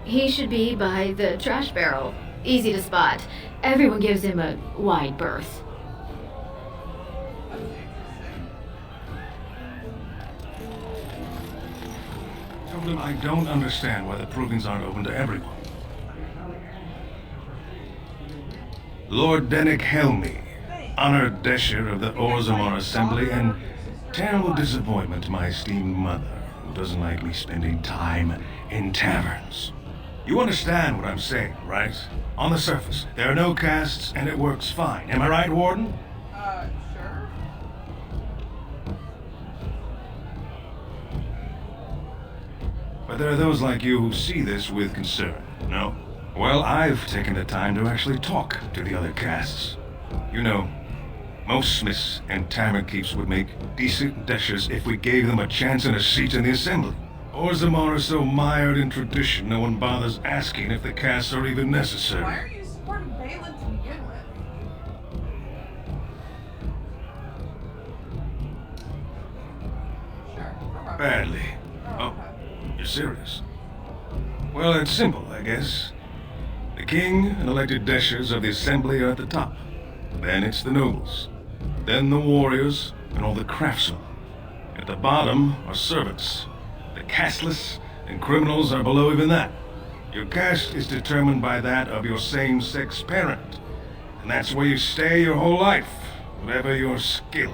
He should be by the trash barrel. Easy to spot. Everyone gives him a wide berth. That's interesting. Tell them I don't understand why the provings aren't open to everyone. Lord Dennick Helmy, honored Desher of the Orzammar Assembly, and terrible disappointment to my esteemed mother, who doesn't like me spending time in taverns. You understand what I'm saying, right? On the surface, there are no castes, and it works fine. Am I right, Warden? Sure. But there are those like you who see this with concern, no? Well, I've taken the time to actually talk to the other castes. You know, most smiths and tavern keeps would make decent deshers if we gave them a chance and a seat in the assembly. Orzammar is so mired in tradition, no one bothers asking if the castes are even necessary. Why are you supporting Behlen to begin with? Sure. No problem. Badly. Oh, okay. You're serious? Well, it's simple, I guess. The king and elected deshers of the assembly are at the top. Then it's the nobles. Then the warriors and all the craftsmen. At the bottom are servants. The casteless and criminals are below even that. Your caste is determined by that of your same-sex parent. And that's where you stay your whole life, whatever your skill.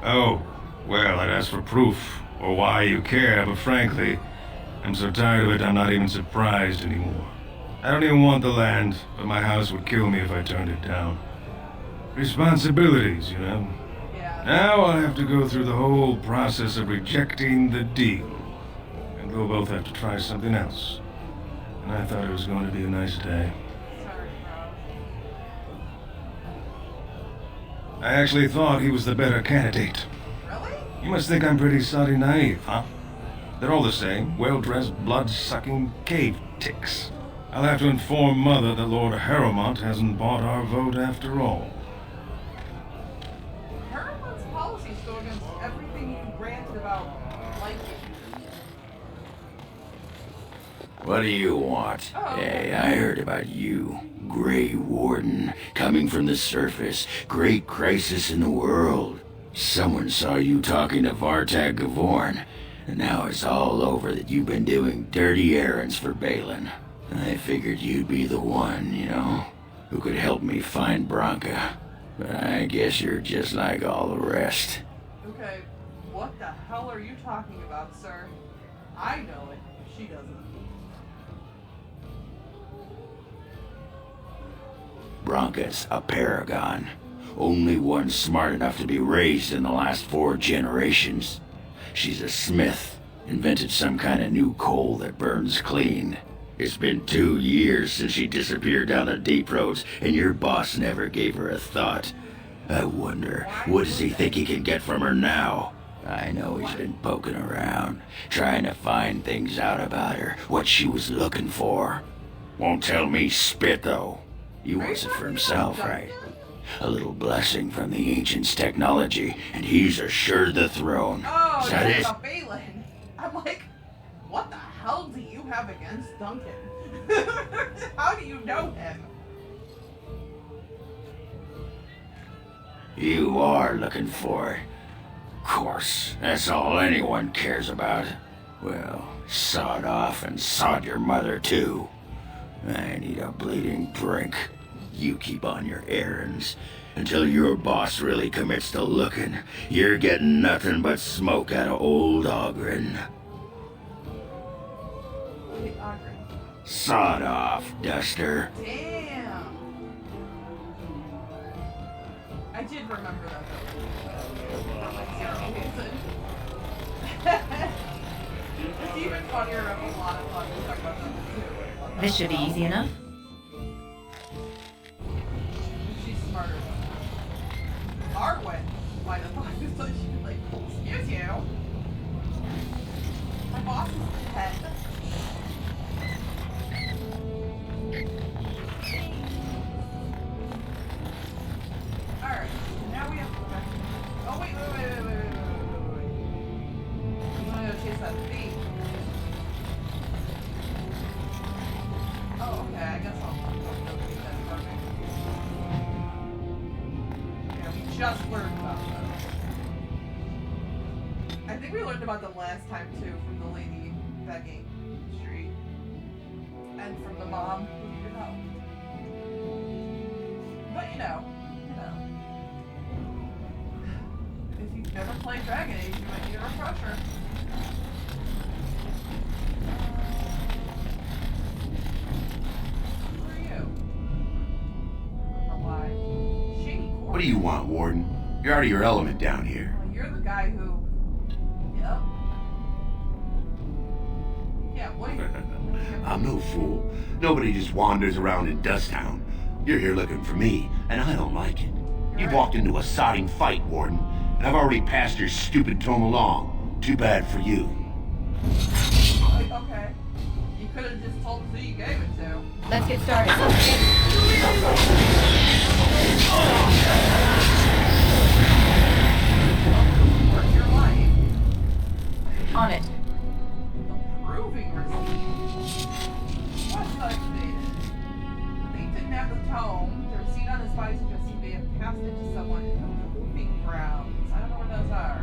Oh, well, I'd ask for proof, or why you care, but frankly, I'm so tired of it, I'm not even surprised anymore. I don't even want the land, but my house would kill me if I turned it down. Responsibilities, you know. Yeah. Now I'll have to go through the whole process of rejecting the deal. And we'll both have to try something else. And I thought it was going to be a nice day. Sorry, bro. I actually thought he was the better candidate. Really? You must think I'm pretty soddy naive, huh? They're all the same, well-dressed, blood-sucking cave ticks. I'll have to inform Mother that Lord Harrowmont hasn't bought our vote after all. Harrowmont's policies go against everything you ranted about liking. What do you want? Oh. Hey, I heard about you. Grey Warden, coming from the surface. Great crisis in the world. Someone saw you talking to Vartag Gavorn, and now it's all over that you've been doing dirty errands for Behlen. I figured you'd be the one, you know, who could help me find Branka. But I guess you're just like all the rest. Okay, what the hell are you talking about, sir? I know it, she doesn't. Branka's a paragon. Only one smart enough to be raised in the last 4 generations. She's a smith. Invented some kind of new coal that burns clean. It's been 2 years since she disappeared down the deep roads, and your boss never gave her a thought. I wonder, what does he think he can get from her now? I know he's been poking around, trying to find things out about her, what she was looking for. Won't tell me spit, though. He wants it for himself, right? A little blessing from the ancients' technology, and he's assured the throne. Oh, Is that it? Behlen. I'm like, what the hell do you have against Duncan? How do you know him? You are looking for it. Of course, that's all anyone cares about. Well, sod off and sod your mother too. I need a bleeding drink. You keep on your errands. Until your boss really commits to looking, you're getting nothing but smoke out of old Oghren. Wait, Oghren. Sod off, Duster. Damn. I did remember that though. For like 0 reason. It's even funnier of a lot of fun to talk about that too. This should be easy enough. She's smarter. Arwen might have thought this, so she's like, excuse you. My boss is dead. Alright, now we have to go back. Oh, wait. We want to go chase that thief. Oh, okay, I guess I'll go do that. Okay. Yeah, we just learned about that. I think we learned about them last time, too, from the lady begging in the street. And from the mom who needed help. But, you know. If you've never played Dragon Age, you might need a refresher. Who are you? Or why? Shady Court. What do you want, Warden? You're out of your element down here. Well, you're the guy who... Yep. Yeah, what are you... I'm no fool. Nobody just wanders around in Dusttown. You're here looking for me, and I don't like it. You walked into a sodding fight, Warden, and I've already passed your stupid tome along. Too bad for you. Okay. You could have just told us who you gave it to. Let's get started. Worth your life. On it. Approving receipt. What's activated? The thief didn't have the tome. The receipt on his body suggests he may have passed it to someone in the proving grounds. I don't know where those are.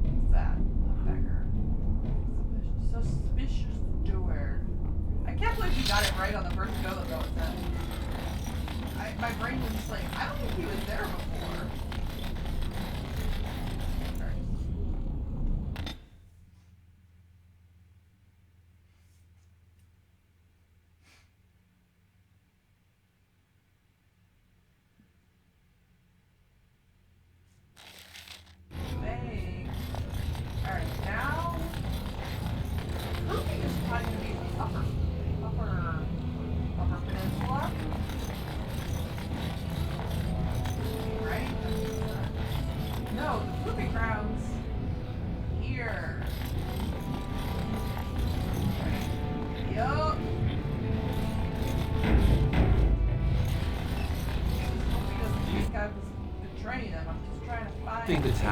What's that? A beggar. Suspicious doer. I can't believe you got it right on the first go that was that. My brain was just like, I don't think he was there before.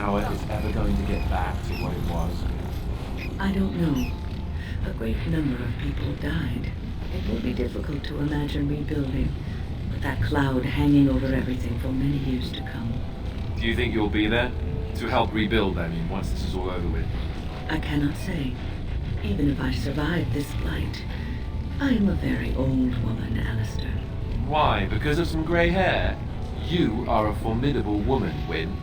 power is ever going to get back to what it was? I don't know. A great number of people died. It will be difficult to imagine rebuilding, with that cloud hanging over everything for many years to come. Do you think you'll be there? To help rebuild, I mean, once this is all over with? I cannot say. Even if I survive this blight, I am a very old woman, Alistair. Why? Because of some grey hair? You are a formidable woman, Wynne.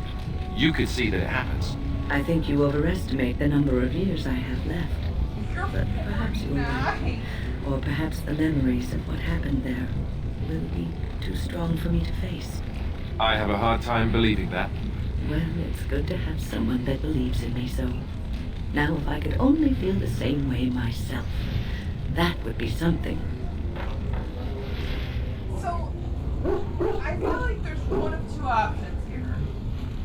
You could see that it happens. I think you overestimate the number of years I have left. But perhaps you are right. Or perhaps the memories of what happened there will be too strong for me to face. I have a hard time believing that. Well, it's good to have someone that believes in me so. Now, if I could only feel the same way myself, that would be something. So, I feel like there's one of two options here.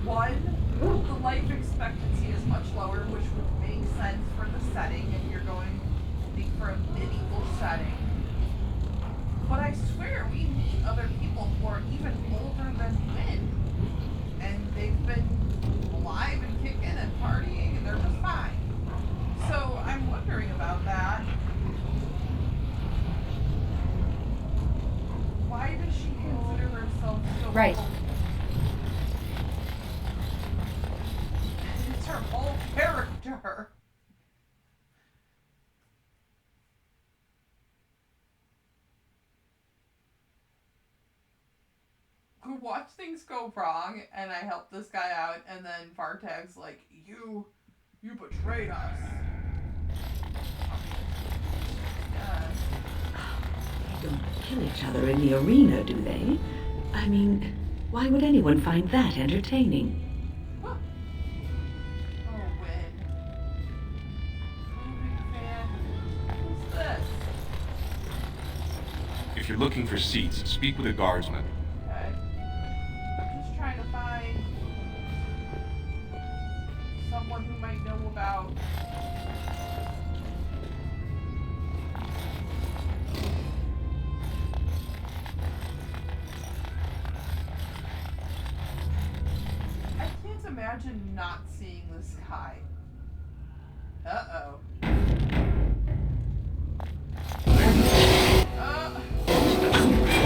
One, the life expectancy is much lower, which would make sense for the setting if you're going for a medieval setting. But I swear we meet other people who are even older than Wynne, and they've been alive and kicking and partying, and they're just fine. So I'm wondering about that. Why does she consider herself so Right. old? It's her whole character. Who watch things go wrong, and I help this guy out, and then Vartag's like, you betrayed us. They don't kill each other in the arena, do they? I mean, why would anyone find that entertaining? Oh, Wynne. Movie fan. Who's this? If you're looking for seats, speak with a guardsman. Okay. I'm just trying to find someone who might know about I can't imagine not seeing this guy. Uh-oh.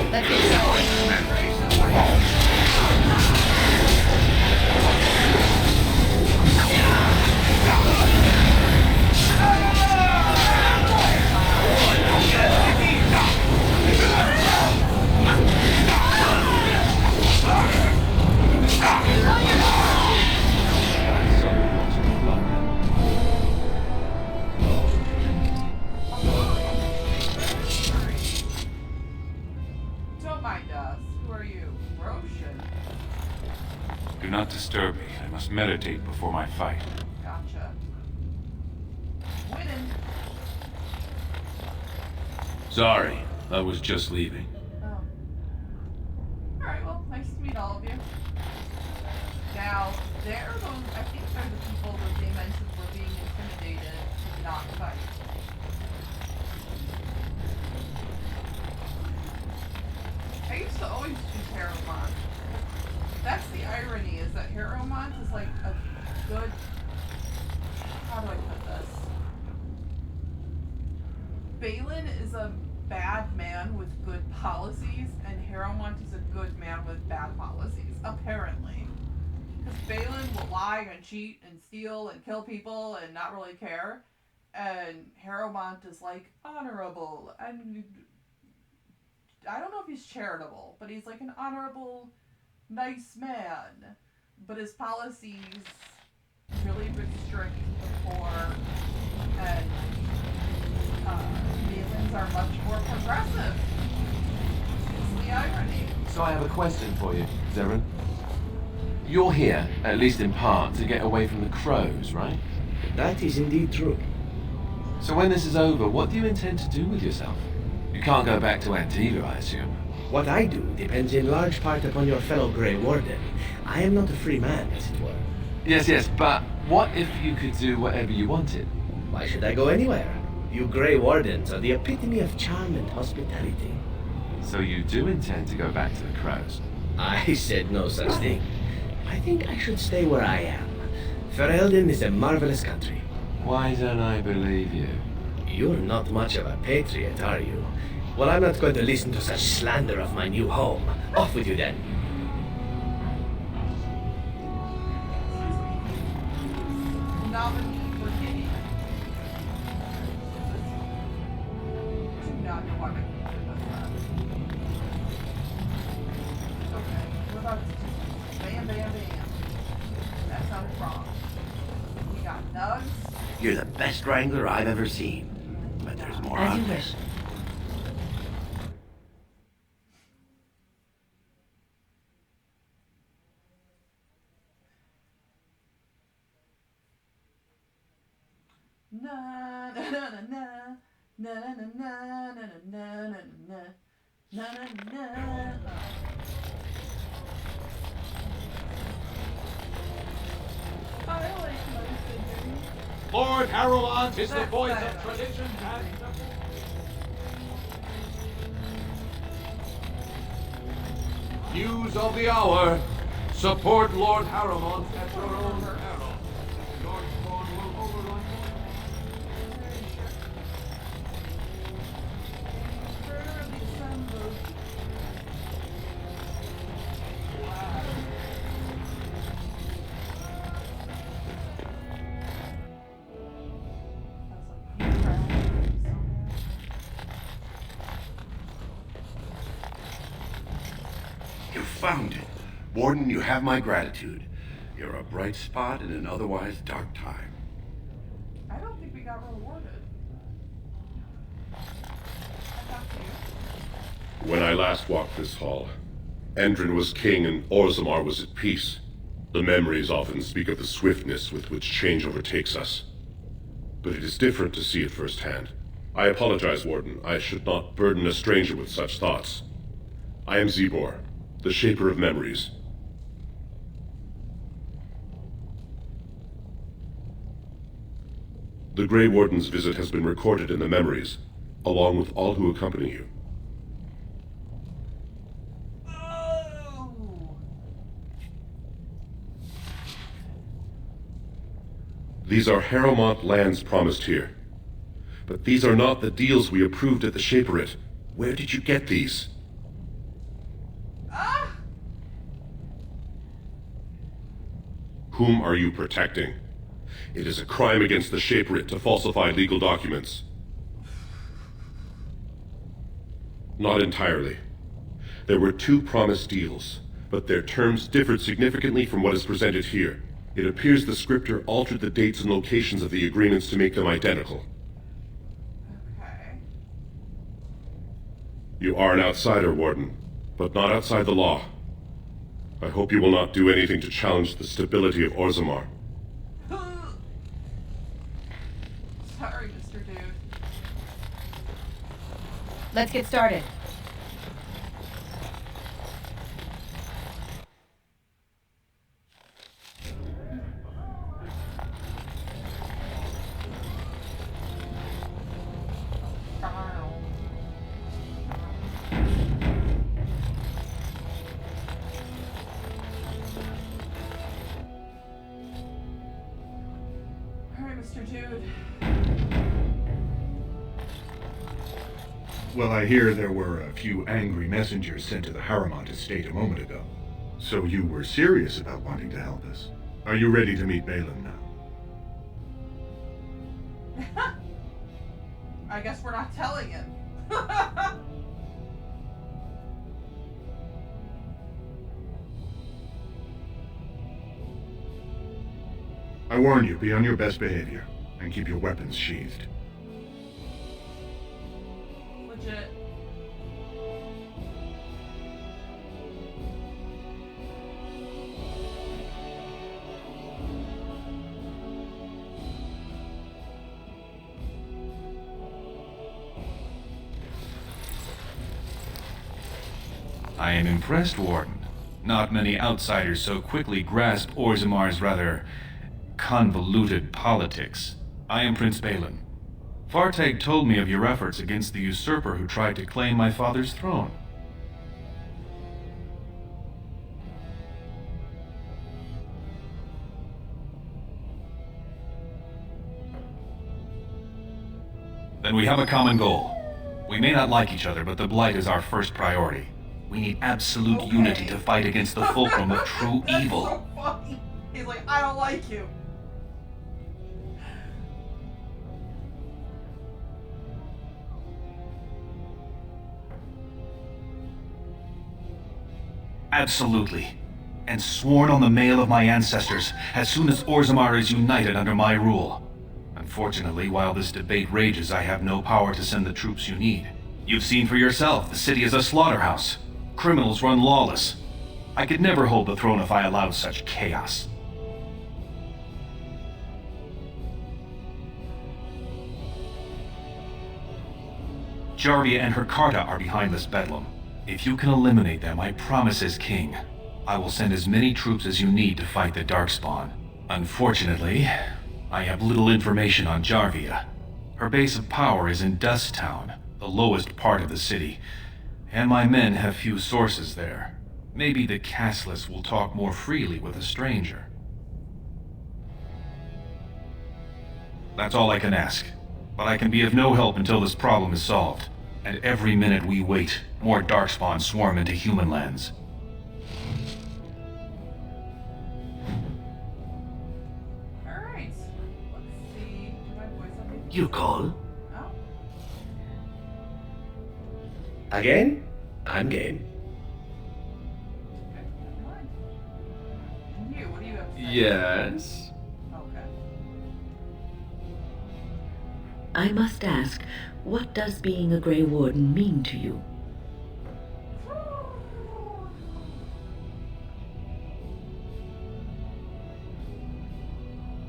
Let's get going. Don't mind us. Who are you? Roshan. Do not disturb me. I must meditate before my fight. Gotcha. Winning. Sorry, I was just leaving. Oh. Alright, well, nice to meet all of you. Now, they're those, I think they're the people that they mentioned were being intimidated to not fight. I used to always choose Harrowmont. That's the irony, is that Harrowmont is like a good... How do I put this? Behlen is a bad man with good policies, and Harrowmont is a good man with bad policies, apparently. Because Behlen will lie and cheat and steal and kill people and not really care, and Harrowmont is like honorable and I don't know if he's charitable, but he's like an honorable, nice man. But his policies really restrict the poor, and Behlen's are much more progressive. It's the irony. So I have a question for you, Zeren. You're here, at least in part, to get away from the crows, right? That is indeed true. So when this is over, what do you intend to do with yourself? You can't go back to Antigua, I assume. What I do depends in large part upon your fellow Grey Warden. I am not a free man, as it were. Yes, but what if you could do whatever you wanted? Why should I go anywhere? You Grey Wardens are the epitome of charm and hospitality. So you do intend to go back to the crows? I said no such thing. I think I should stay where I am. Ferelden is a marvelous country. Why don't I believe you? You're not much of a patriot, are you? Well, I'm not going to listen to such slander of my new home. Off with you then. Nominee for Gideon. Do not want to keep it with that. Okay, we're about to do bam, bam, bam. That sounded wrong. We got Nugs. You're the best wrangler I've ever seen. But there's more As you of wish. this. Na na na na na na na na na na na na na. I like my singing. Lord Harrowmont is the voice of tradition and news of the hour. Support Lord Harrowmont at your own peril. Your spawn will overrun You found it. Warden, you have my gratitude. You're a bright spot in an otherwise dark time. I don't think we got rewarded. When I last walked this hall, Endrin was king and Orzammar was at peace. The memories often speak of the swiftness with which change overtakes us. But it is different to see it firsthand. I apologize, Warden. I should not burden a stranger with such thoughts. I am Zebor, the Shaper of Memories. The Grey Warden's visit has been recorded in the memories, along with all who accompany you. These are Harrowmont lands promised here. But these are not the deals we approved at the Shaperate. Where did you get these? Whom are you protecting? It is a crime against the Shaperate to falsify legal documents. Not entirely. There were 2 promised deals, but their terms differed significantly from what is presented here. It appears the scripter altered the dates and locations of the agreements to make them identical. Okay. You are an outsider, Warden, but not outside the law. I hope you will not do anything to challenge the stability of Orzammar. Sorry, Mr. Dude. Let's get started. Mr. Dude. Well, I hear there were a few angry messengers sent to the Harrowmont estate a moment ago. So you were serious about wanting to help us. Are you ready to meet Behlen now? I guess we're not telling him. I warn you, be on your best behavior, and keep your weapons sheathed. Legit. I am impressed, Warden. Not many outsiders so quickly grasp Orzammar's rather convoluted politics. I am Prince Behlen. Fartag told me of your efforts against the usurper who tried to claim my father's throne. Then we have a common goal. We may not like each other, but the Blight is our first priority. We need absolute unity to fight against the fulcrum of true evil. So funny. He's like, I don't like you. Absolutely. And sworn on the mail of my ancestors, as soon as Orzammar is united under my rule. Unfortunately, while this debate rages, I have no power to send the troops you need. You've seen for yourself, the city is a slaughterhouse. Criminals run lawless. I could never hold the throne if I allowed such chaos. Jarvia and her Carta are behind this bedlam. If you can eliminate them, I promise as king, I will send as many troops as you need to fight the Darkspawn. Unfortunately, I have little information on Jarvia. Her base of power is in Dust Town, the lowest part of the city, and my men have few sources there. Maybe the castless will talk more freely with a stranger. That's all I can ask, but I can be of no help until this problem is solved. And every minute we wait, more Darkspawn swarm into human lands. Alright. Let's see. Do my voice on me? You call? Oh. Again? I'm game. Okay, never mind. And you, what do you have to say? Yes? Okay. I must ask, what does being a Grey Warden mean to you?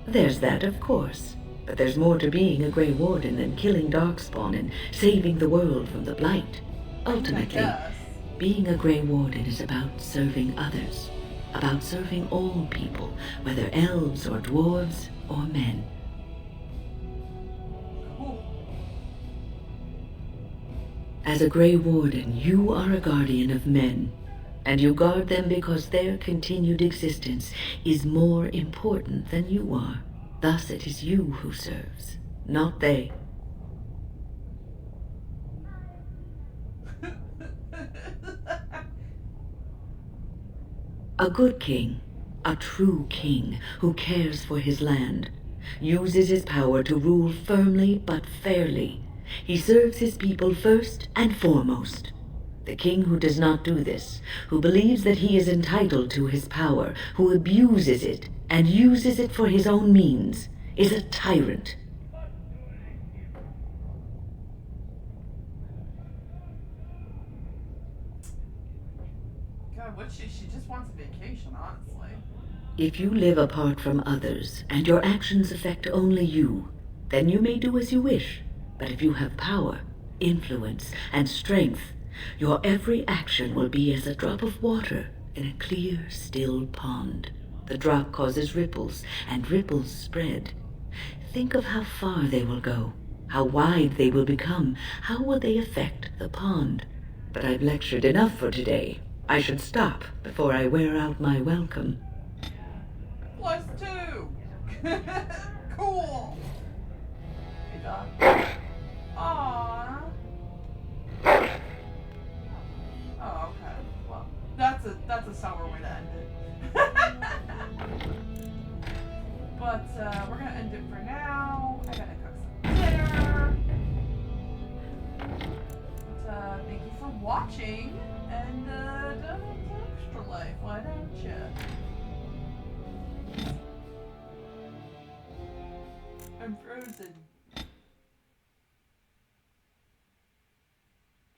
There's that, of course. But there's more to being a Grey Warden than killing Darkspawn and saving the world from the Blight. Ultimately, being a Grey Warden is about serving others. About serving all people, whether elves or dwarves or men. As a Grey Warden, you are a guardian of men, and you guard them because their continued existence is more important than you are. Thus it is you who serves, not they. A good king, a true king who cares for his land, uses his power to rule firmly but fairly. He serves his people first and foremost. The king who does not do this, who believes that he is entitled to his power, who abuses it and uses it for his own means, is a tyrant. God, what she just wants a vacation, honestly. If you live apart from others and your actions affect only you, then you may do as you wish. But if you have power, influence, and strength, your every action will be as a drop of water in a clear, still pond. The drop causes ripples, and ripples spread. Think of how far they will go, how wide they will become, how will they affect the pond. But I've lectured enough for today. I should stop before I wear out my welcome. +2! Cool! Hey, Doc. Aww. Oh, okay. Well, that's a sour way to end it. But we're gonna end it for now. I gotta cook some dinner. But thank you for watching, and don't have extra life, why don't you? I'm frozen.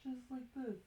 Just like this.